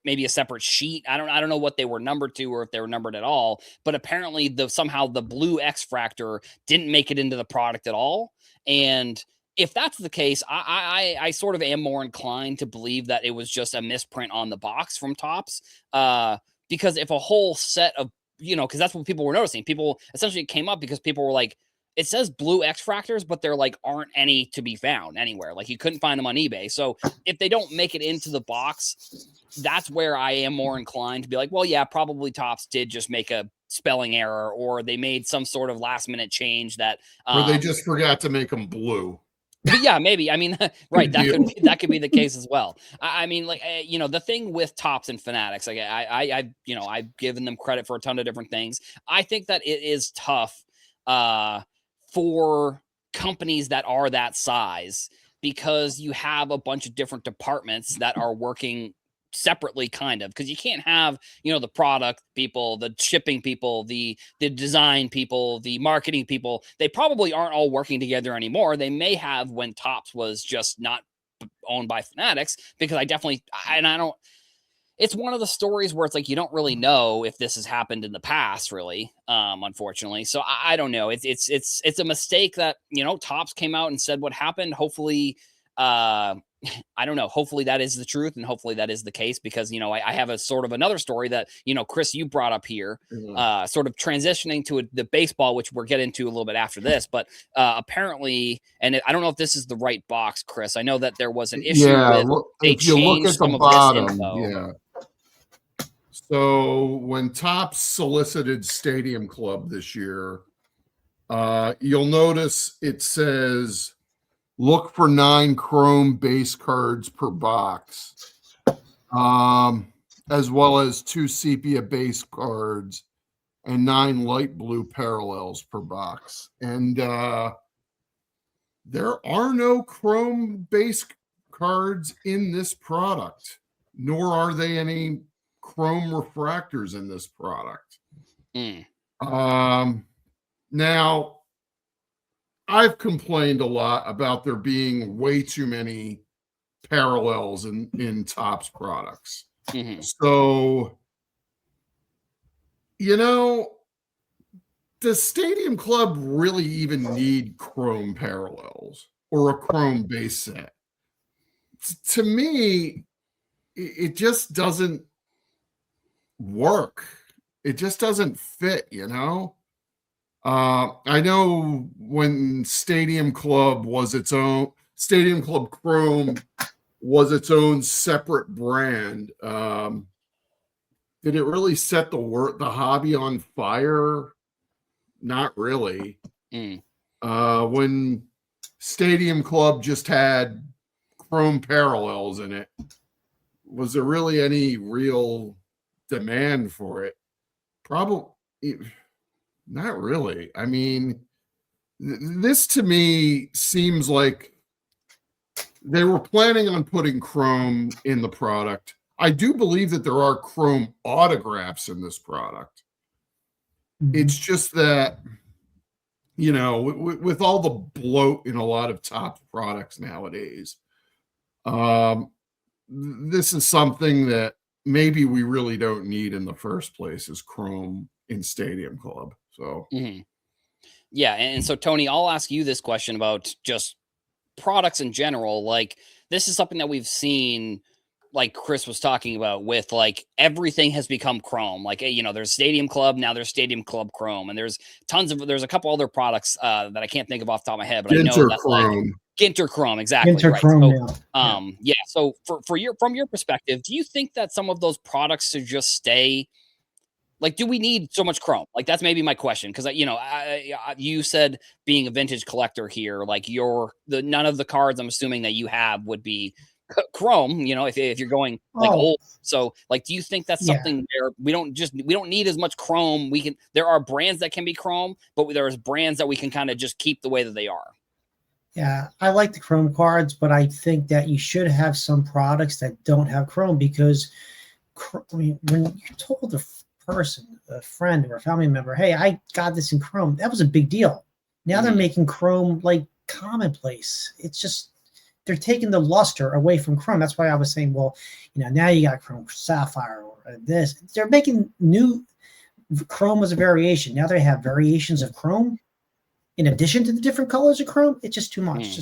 maybe a separate sheet. I don't know what they were numbered to, or if they were numbered at all, but apparently somehow the blue X-Fractor didn't make it into the product at all. And if that's the case, I sort of am more inclined to believe that it was just a misprint on the box from Topps. Because if a whole set of, because that's what people were noticing. People essentially came up because people were like, it says blue X-Fractors, but there like aren't any to be found anywhere. Like you couldn't find them on eBay. So if they don't make it into the box, that's where I am more inclined to be like, well, yeah, probably Topps did just make a spelling error, or they made some sort of last minute change that, or they just forgot to make them blue. But yeah, maybe. I mean, right. That could be the case as well. I mean, like, the thing with Topps and Fanatics, like I've given them credit for a ton of different things. I think that it is tough for companies that are that size, because you have a bunch of different departments that are working separately, kind of, because you can't have the product people, the shipping people, the design people, the marketing people. They probably aren't all working together anymore. They may have when Topps was just not owned by Fanatics, because I don't, it's one of the stories where it's like you don't really know if this has happened in the past, really, unfortunately. So I don't know. It's a mistake that Topps came out and said what happened. Hopefully, I don't know. Hopefully that is the truth, and hopefully that is the case, because I have a sort of another story that Chris, you brought up here, sort of transitioning to the baseball, which we'll get into a little bit after this. But apparently, and I don't know if this is the right box, Chris. I know that there was an issue with they changed some of this info. Yeah. So when Topps solicited Stadium Club this year, you'll notice it says, look for 9 chrome base cards per box, as well as 2 sepia base cards and 9 light blue parallels per box. And there are no chrome base cards in this product, nor are they any chrome refractors in this product. Now, I've complained a lot about there being way too many parallels in Topps products. So, does Stadium Club really even need chrome parallels or a chrome base set? To me, it just doesn't work. It just doesn't fit, I know when Stadium Club was its own, Stadium Club Chrome was its own separate brand. Did it really set the hobby on fire? Not really. When Stadium Club just had chrome parallels in it, was there really any real demand for it? Probably not really. I mean, this to me seems like they were planning on putting chrome in the product. I do believe that there are chrome autographs in this product. It's just that, you know, with all the bloat in a lot of top products nowadays, this is something that maybe we really don't need in the first place, is chrome in Stadium Club. So, yeah. And so, Tony, I'll ask you this question about just products in general. Like, this is something that we've seen, like Chris was talking about, with like everything has become chrome. Like, you know, there's Stadium Club, now there's Stadium Club Chrome, and there's a couple other products that I can't think of off the top of my head, but I know that Chrome. like Ginter Chrome, exactly. Ginter right. Chrome, So, yeah. So from your perspective, do you think that some of those products should just stay? Like, do we need so much chrome? Like, that's maybe my question. Cause you know, you said being a vintage collector here, like none of the cards I'm assuming that you have would be chrome, you know, if you're going like old. So like, do you think that's something where we don't need as much chrome? There are brands that can be chrome, but there's brands that we can kind of just keep the way that they are. Yeah, I like the chrome cards, but I think that you should have some products that don't have chrome, because I mean, when you told a friend or a family member, hey, I got this in chrome, that was a big deal. Now they're making chrome like commonplace. It's just, they're taking the luster away from chrome. That's why I was saying, well, you know, now you got chrome sapphire or this. They're making new chrome as a variation. Now they have variations of chrome in addition to the different colors of chrome. It's just too much.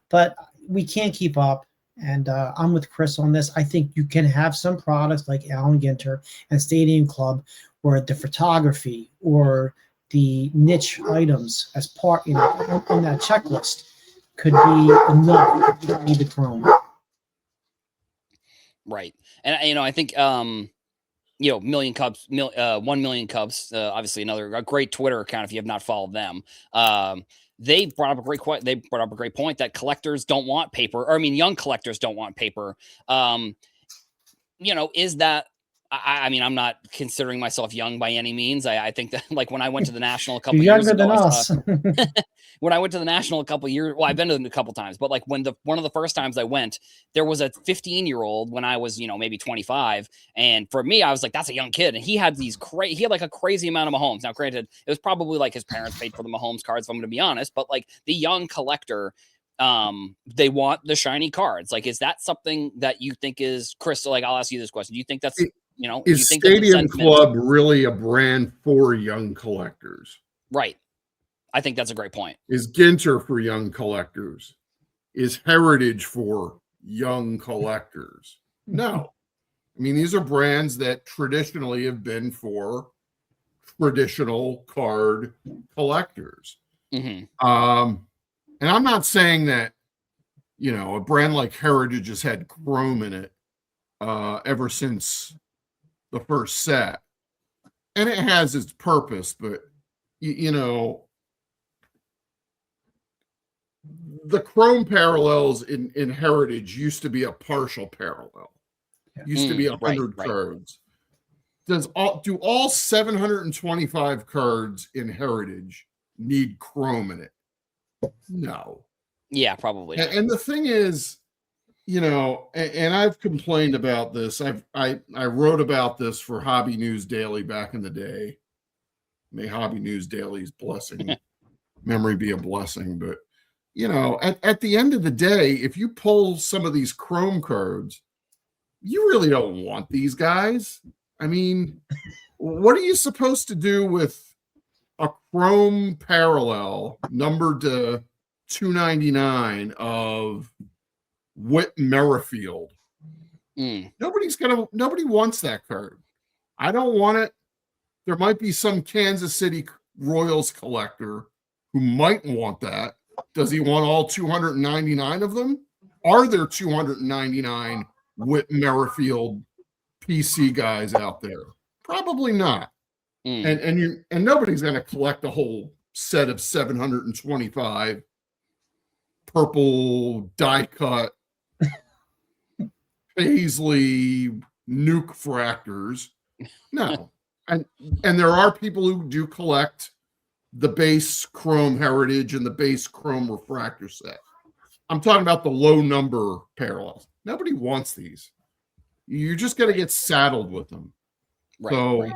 But we can't keep up. And I'm with Chris on this. I think you can have some products like Allen Ginter and Stadium Club where the photography or the niche items as part, you know, on that checklist could be enough. You don't need the chrome. Right. And, you know, I think, you know, 1 million Cubs, obviously a great Twitter account if you have not followed them. They brought up a great point that collectors don't want paper, or I mean, young collectors don't want paper. You know, is that, I mean, I'm not considering myself young by any means. I think that, like, when I went to the National a couple years ago, younger than us. when I went to the National a couple years, well, I've been to them a couple times, but like one of the first times I went, there was a 15-year-old when I was, you know, maybe 25. And for me, I was like, that's a young kid. And he had he had like a crazy amount of Mahomes. Now, granted, it was probably like his parents paid for the Mahomes cards, if I'm going to be honest, but like the young collector, they want the shiny cards. Like, is that something that you think is, Chris, like, I'll ask you this question. Do you think that's, you know, is Stadium Club really a brand for young collectors? Right. I think that's a great point. Is Ginter for young collectors? Is Heritage for young collectors? No. I mean, these are brands that traditionally have been for traditional card collectors. And I'm not saying that, you know, a brand like Heritage has had chrome in it ever since the first set. And it has its purpose, but, you know, the chrome parallels in Heritage used to be a partial parallel. Used to be 100 cards. Do all 725 cards in Heritage need chrome in it? No. Yeah, probably. And the thing is, you know, and I've complained about this. I wrote about this for Hobby News Daily back in the day. May Hobby News Daily's blessing memory be a blessing, but you know, at the end of the day, if you pull some of these chrome cards, you really don't want these guys. I mean, what are you supposed to do with a chrome parallel numbered to 299 of Whit Merrifield? Nobody wants that card. I don't want it. There might be some Kansas City Royals collector who might want that. Does he want all 299 of them? are there 299 Whit Merrifield PC guys out there? Probably not. And nobody's going to collect a whole set of 725 purple die cut Paisley nuke fractors. No. And there are people who do collect the base chrome heritage and the base chrome refractor set. I'm talking about the low number parallels. Nobody wants these. You're just going to get saddled with them. Right, so, right.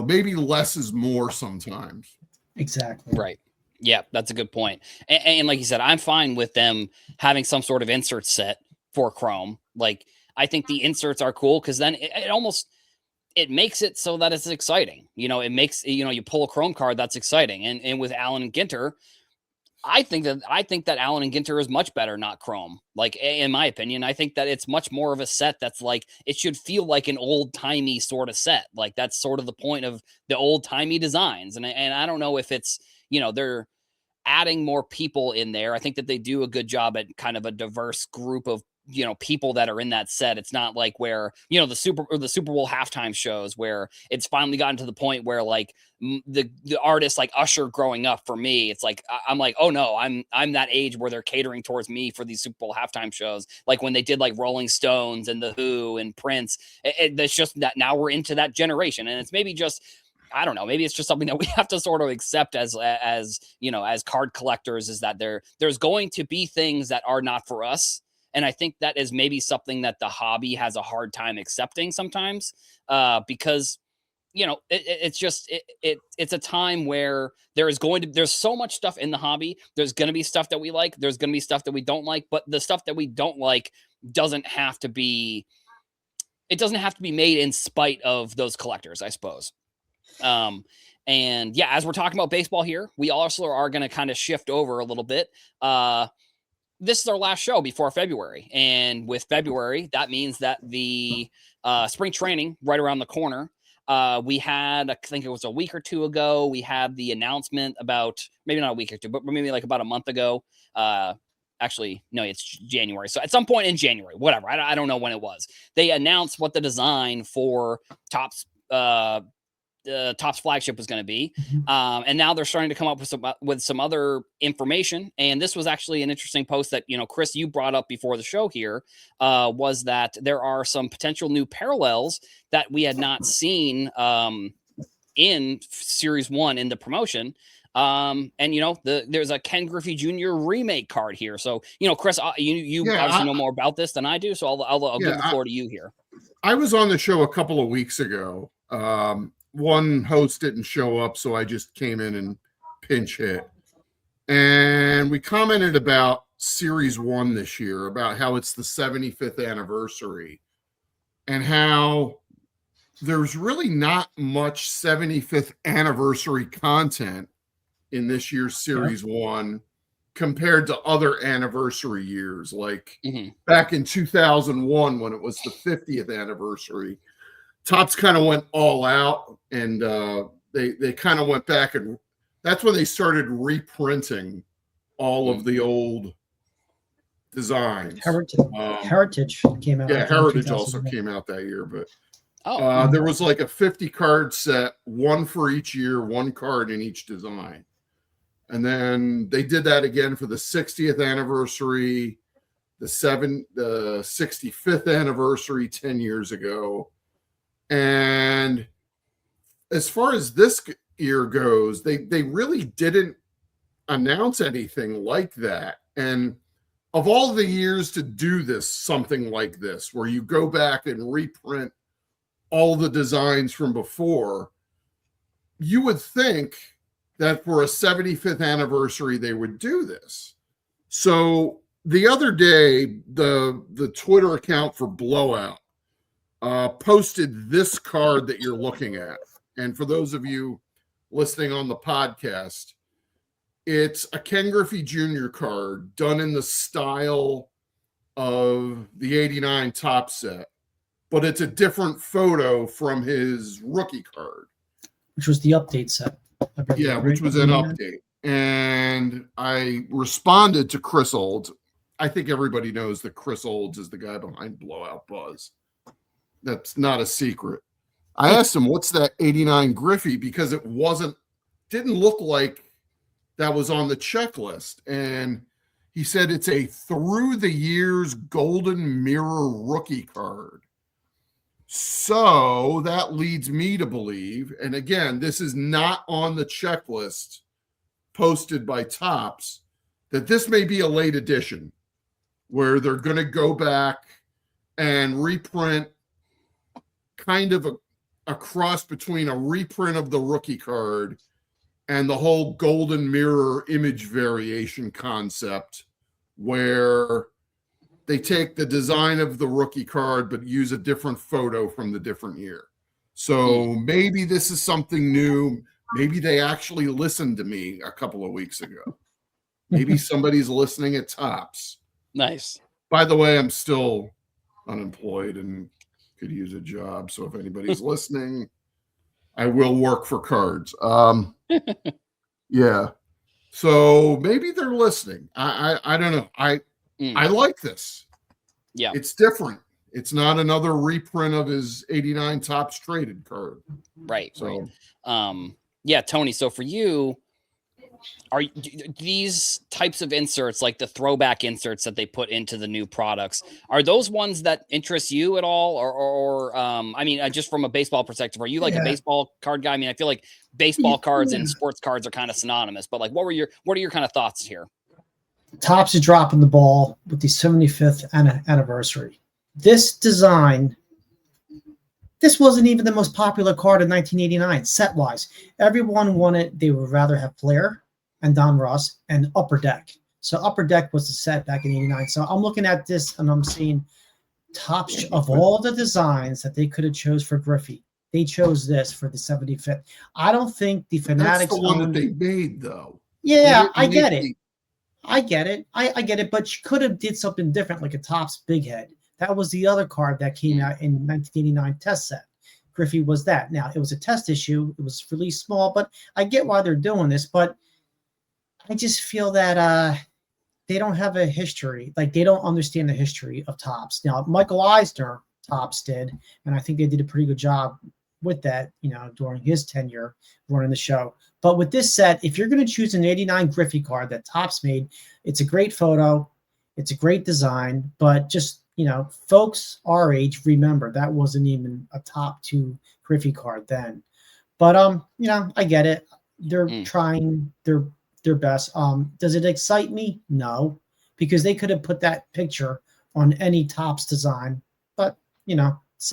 Maybe less is more sometimes. Exactly. Right. Yeah, that's a good point. And like you said, I'm fine with them having some sort of insert set for Chrome. Like, I think the inserts are cool because then it makes it so that it's exciting. It makes, you pull a Chrome card, that's exciting. And with Allen and Ginter, I think that Allen and Ginter is much better, not Chrome. Like, in my opinion, I think that it's much more of a set that's like, it should feel like an old timey sort of set. Like, that's sort of the point of the old timey designs. And I don't know if it's, they're adding more people in there. I think that they do a good job at kind of a diverse group of, people that are in that set. It's not like where, the Super Bowl halftime shows where it's finally gotten to the point where like the artists like Usher growing up for me, it's like, I'm like, oh no, I'm that age where they're catering towards me for these Super Bowl halftime shows. Like when they did like Rolling Stones and The Who and Prince, that's just that now we're into that generation. And it's maybe just, I don't know, maybe it's just something that we have to sort of accept as card collectors, is that there's going to be things that are not for us. And I think that is maybe something that the hobby has a hard time accepting sometimes, because, it's a time where there's so much stuff in the hobby. There's going to be stuff that we like. There's going to be stuff that we don't like, but the stuff that we don't like doesn't have to be made in spite of those collectors, I suppose. And yeah, as we're talking about baseball here, we also are going to kind of shift over a little bit. This is our last show before February. And with February, that means that the spring training right around the corner. We had, I think it was a week or two ago, we had the announcement about, maybe not a week or two, but maybe like about a month ago. Actually, no, it's January. So at some point in January, whatever, I don't know when it was. They announced what the design for Topps flagship was going to be. And now they're starting to come up with some other information. And this was actually an interesting post that, Chris, you brought up before the show here, was that there are some potential new parallels that we had not seen in Series 1 in the promotion. And there's a Ken Griffey Jr. remake card here. So, Chris, you obviously know more about this than I do. So I'll give the floor to you here. I was on the show a couple of weeks ago. One host didn't show up, so I just came in and pinch hit. And we commented about Series 1 this year, about how it's the 75th anniversary and how there's really not much 75th anniversary content in this year's Series 1 compared to other anniversary years. Like back in 2001, when it was the 50th anniversary, Topps kind of went all out, and they kind of went back, and that's when they started reprinting all of the old designs. Heritage came out. Yeah, Heritage also came out that year, but there was like a 50 card set, one for each year, one card in each design. And then they did that again for the 60th anniversary, the 65th anniversary 10 years ago. And as far as this year goes, they really didn't announce anything like that. And of all the years to do this, something like this, where you go back and reprint all the designs from before, you would think that for a 75th anniversary, they would do this. So the other day, the Twitter account for Blowout posted this card that you're looking at. And for those of you listening on the podcast, it's a Ken Griffey Jr. card done in the style of the 89 Topps set, but it's a different photo from his rookie card. Which was the update set. Yeah, which was an update. And I responded to Chris Old. I think everybody knows that Chris Olds is the guy behind Blowout Buzz. That's not a secret. I asked him, what's that 89 Griffey? Because it didn't look like that was on the checklist. And he said it's a through the years golden mirror rookie card. So that leads me to believe, and again, this is not on the checklist posted by Topps, that this may be a late edition where they're going to go back and reprint kind of a cross between a reprint of the rookie card and the whole golden mirror image variation concept, where they take the design of the rookie card but use a different photo from the different year. So maybe this is something new. Maybe they actually listened to me a couple of weeks ago. Maybe somebody's listening at Topps. Nice. By the way, I'm still unemployed and could use a job. So if anybody's listening, I will work for cards. Yeah. So maybe they're listening. I don't know. I like this. Yeah. It's different. It's not another reprint of his 89 Topps traded card. Right. So yeah, Tony. So for you, are these types of inserts, like the throwback inserts that they put into the new products, are those ones that interest you at all? Or I mean, just from a baseball perspective, are you like a baseball card guy? I mean, I feel like baseball cards and sports cards are kind of synonymous, but like, what are your kind of thoughts here? Topps is dropping the ball with the 75th anniversary. This design, this wasn't even the most popular card in 1989, set-wise. Everyone wanted, they would rather have Flair and Don Ross and Upper Deck. So Upper Deck was the set back in 89. So I'm looking at this and I'm seeing Topps, of all the designs that they could have chose for Griffey, they chose this for the 75th. I don't think the Fanatics... That's the one that they made, though. Yeah, I get it. I get it. I get it. But you could have did something different, like a Topps Big Head. That was the other card that came out in 1989 test set. Griffey was that. Now, it was a test issue. It was released small, but I get why they're doing this. But I just feel that they don't have a history. Like, they don't understand the history of Topps. Now, Michael Eisner, Topps did, and I think they did a pretty good job with that, during his tenure running the show. But with this set, if you're going to choose an 89 Griffey card that Topps made, it's a great photo. It's a great design, but just, folks our age remember that wasn't even a top 2 Griffey card then. But I get it. They're trying their best. Does it excite me? No, because they could have put that picture on any Topps design. But it's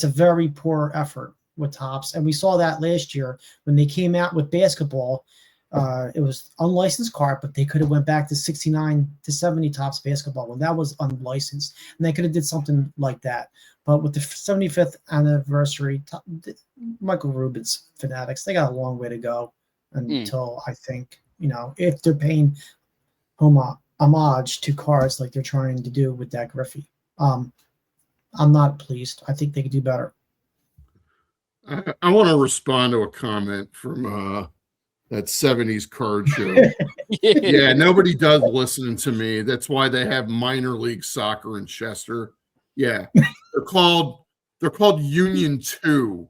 a very poor effort with Topps, and we saw that last year when they came out with basketball. It was unlicensed card, but they could have went back to 69 to 70 Topps basketball when that was unlicensed, and they could have did something like that. But with the 75th anniversary, Michael Rubin's Fanatics, they got a long way to go until I think, if they're paying homage to cards like they're trying to do with that Griffey. I'm not pleased. I think they could do better. I want to respond to a comment from that 70s card show. Yeah, nobody does listen to me. That's why they have minor league soccer in Chester. Yeah, they're called Union 2.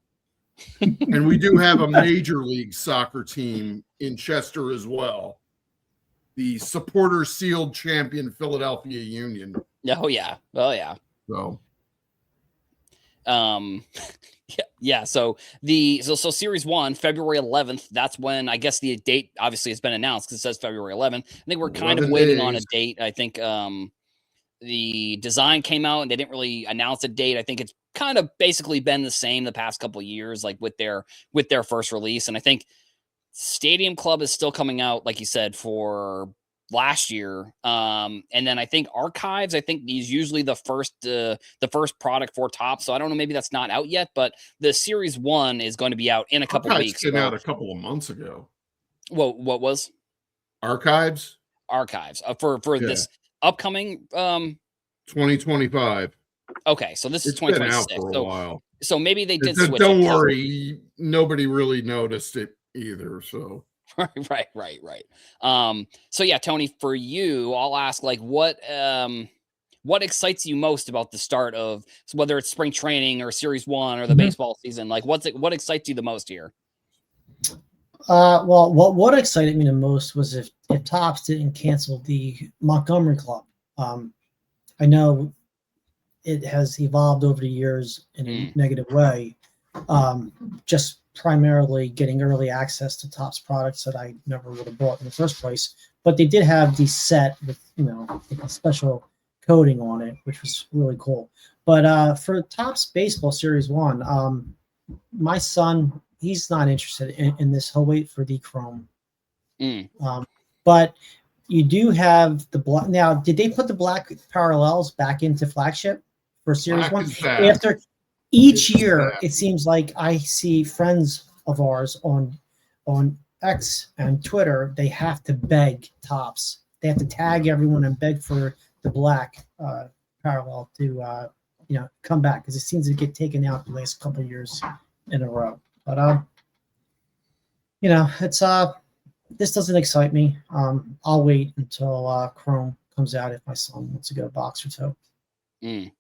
And we do have a major league soccer team in Chester as well. The supporter sealed champion Philadelphia Union. Oh yeah. Oh yeah. So yeah. So series 1, February 11th, that's when, I guess the date obviously has been announced because it says February 11th. I think we're kind of waiting on a date. I think the design came out and they didn't really announce a date. I think it's kind of basically been the same the past couple of years, like with their first release. And I think Stadium Club is still coming out, like you said, for last year. And then I think Archives, I think these usually the first product for Topps. So I don't know, maybe that's not out yet, but the series 1 is going to be out in a couple of weeks. Came out a couple of months ago. Well, what was Archives for this upcoming 2025. Okay, so this is 2026. Been out for a while. So maybe they did switch. Don't worry, nobody really noticed it either. So Right. So yeah, Tony, for you, I'll ask like what excites you most about the start of whether it's spring training or series 1 or the baseball season? Like what excites you the most here? Well, what excited me the most was if Topps didn't cancel the Montgomery Club. I know it has evolved over the years in a negative way, just primarily getting early access to Topps products that I never would have bought in the first place. But they did have the set with with a special coating on it, which was really cool. But for Topps Baseball Series 1, my son, he's not interested in this. He'll wait for the Chrome. But you do have the black. Now, did they put the black parallels back into flagship for Series 1? After each year, it seems like I see friends of ours on X and Twitter, they have to beg Topps. They have to tag everyone and beg for the black parallel to come back, because it seems to get taken out the last couple of years in a row. But it's this doesn't excite me. I'll wait until Chrome comes out if my son wants to go box or two.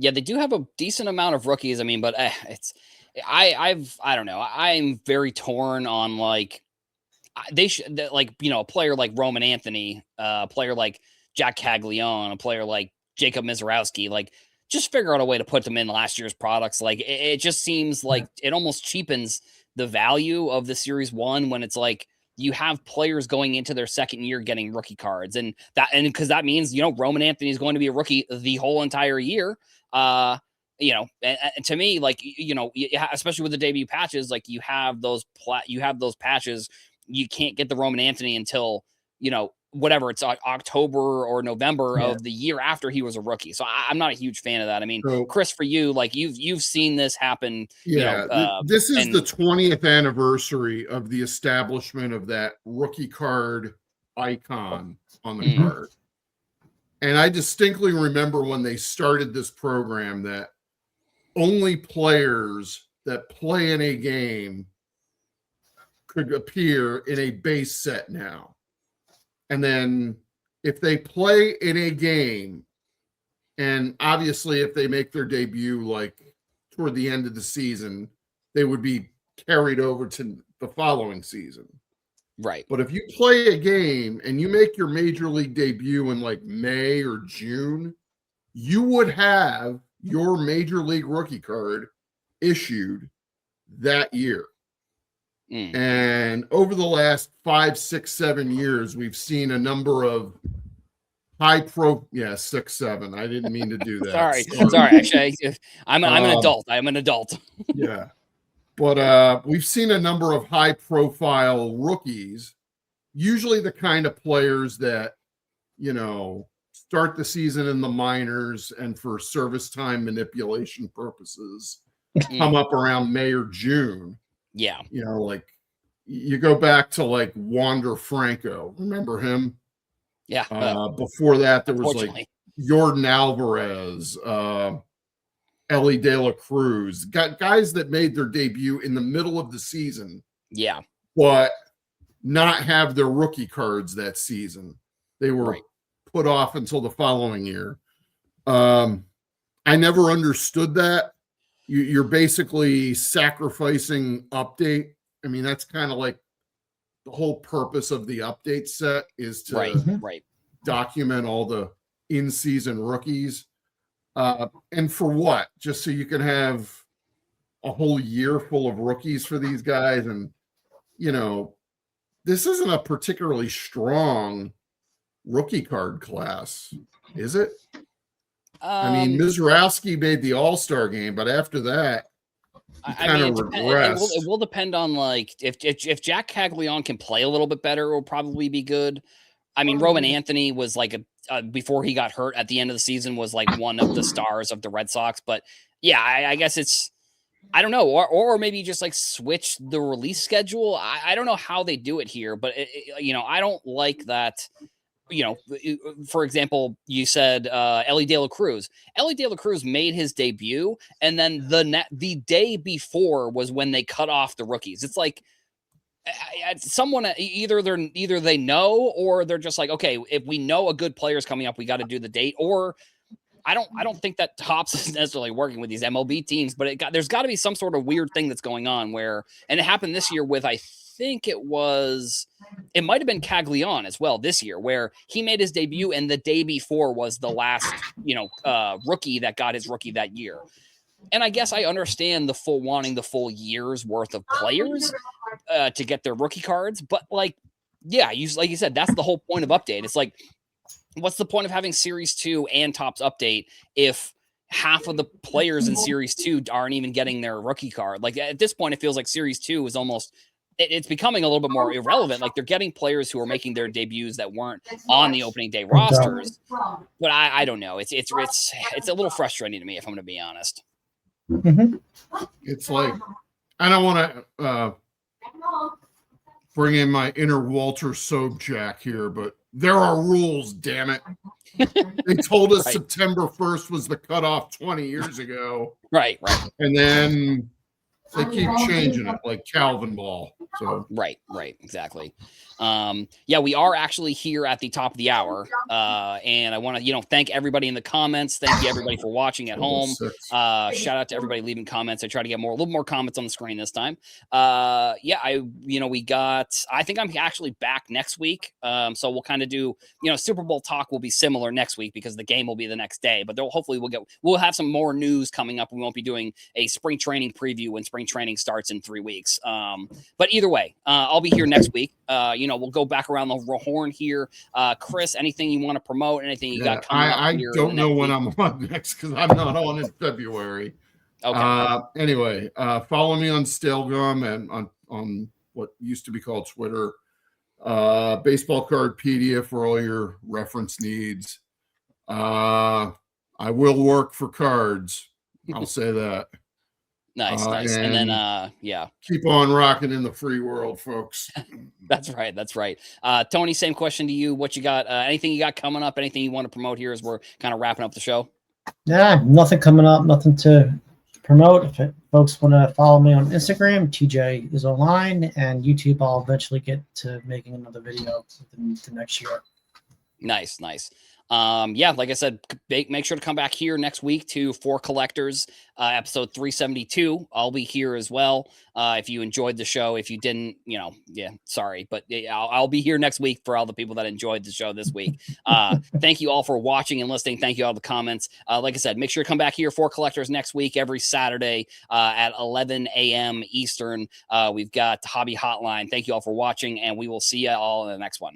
Yeah, they do have a decent amount of rookies. I mean, but I don't know. I'm very torn on like they should like a player like Roman Anthony, a player like Jack Caglione, a player like Jacob Mizorowski, like just figure out a way to put them in last year's products. Like it just seems like it almost cheapens the value of the Series 1 when it's like you have players going into their second year getting rookie cards, and because that means Roman Anthony is going to be a rookie the whole entire year. And to me, like especially with the debut patches, like you have those patches. You can't get the Roman Anthony until whatever it's October or November of the year after he was a rookie. So I'm not a huge fan of that. I mean, Chris, for you, like you've seen this happen. This is the 20th anniversary of the establishment of that rookie card icon on the card. And I distinctly remember when they started this program that only players that play in a game could appear in a base set now. And then if they play in a game, and obviously if they make their debut like toward the end of the season, they would be carried over to the following season. Right. But if you play a game and you make your major league debut in like May or June, you would have your major league rookie card issued that year. And over the last 5, 6, 7 years, we've seen a number of 6, 7. I didn't mean to do that. Sorry. Actually, I'm an adult. I'm an adult. Yeah. But we've seen a number of high-profile rookies, usually the kind of players that, start the season in the minors and for service time manipulation purposes come up around May or June. Yeah. Like you go back to like Wander Franco. Remember him? Yeah. Before that, there was like Jordan Alvarez, Ellie De La Cruz, guys that made their debut in the middle of the season. Yeah. But not have their rookie cards that season. They were put off until the following year. I never understood that. You're basically sacrificing update. I mean, that's kind of like the whole purpose of the update set is to document all the in-season rookies. And for what? Just so you can have a whole year full of rookies for these guys. And, this isn't a particularly strong rookie card class, is it? I mean, Mizorowski made the All-Star game, but after that, it will depend on like if Jack Caglione can play a little bit better, it will probably be good. I mean, Roman Anthony was like before he got hurt at the end of the season was like one of the stars of the Red Sox. But yeah, I guess it's I don't know, or maybe just like switch the release schedule. I don't know how they do it here, but I don't like that. For example, you said Ellie De La Cruz. Ellie De La Cruz made his debut, and then the day before was when they cut off the rookies. It's like someone either they know, or they're just like, okay, if we know a good player is coming up, we got to do the date. Or I don't think that Topps is necessarily working with these MLB teams, but there's got to be some sort of weird thing that's going on where, and it happened this year with, I think it might have been Caglione as well this year, where he made his debut and the day before was the last, rookie that got his rookie that year. And I guess I understand wanting the full year's worth of players to get their rookie cards, but like you said, that's the whole point of update. It's like, what's the point of having Series 2 and Topps Update if half of the players in Series 2 aren't even getting their rookie card? Like, at this point, it feels like Series 2 is almost, it's becoming a little bit more irrelevant. Like, they're getting players who are making their debuts that weren't on the opening day rosters. But I don't know. It's a little frustrating to me, if I'm going to be honest. Mm-hmm. It's like, I don't want to bring in my inner Walter Sobchak here, but there are rules, damn it. They told us Right. September 1st was the cutoff 20 years ago. Right. And then they keep changing it like Calvin Ball. So Right, exactly. We are actually here at the top of the hour. And I want to, thank everybody in the comments. Thank you everybody for watching at home. Shout out to everybody leaving comments. I try to get a little more comments on the screen this time. I think I'm actually back next week. So we'll kind of do, Super Bowl talk will be similar next week because the game will be the next day, but hopefully we'll have some more news coming up. We won't be doing a spring training preview when spring training starts in 3 weeks. But either way, I'll be here next week. We'll go back around the horn here. Chris, anything you want to promote? Anything you got coming up? I don't know when I'm on next because I'm not on in February. Okay. Anyway, follow me on Stalgum and on what used to be called Twitter. Baseball Cardpedia for all your reference needs. I will work for cards. I'll say that. Nice. And then, keep on rocking in the free world, folks. That's right. Tony, same question to you. What you got? Anything you got coming up? Anything you want to promote here as we're kind of wrapping up the show? Yeah, nothing coming up, nothing to promote. If folks want to follow me on Instagram, TJ is online, and YouTube, I'll eventually get to making another video within the next year. Nice. Like I said, make sure to come back here next week to For Collectors, episode 372. I'll be here as well. If you enjoyed the show, if you didn't, sorry, but I'll be here next week for all the people that enjoyed the show this week. Thank you all for watching and listening. Thank you all the comments. Like I said, make sure to come back here for Collectors next week, every Saturday at 11 a.m. Eastern. We've got Hobby Hotline. Thank you all for watching, and we will see you all in the next one.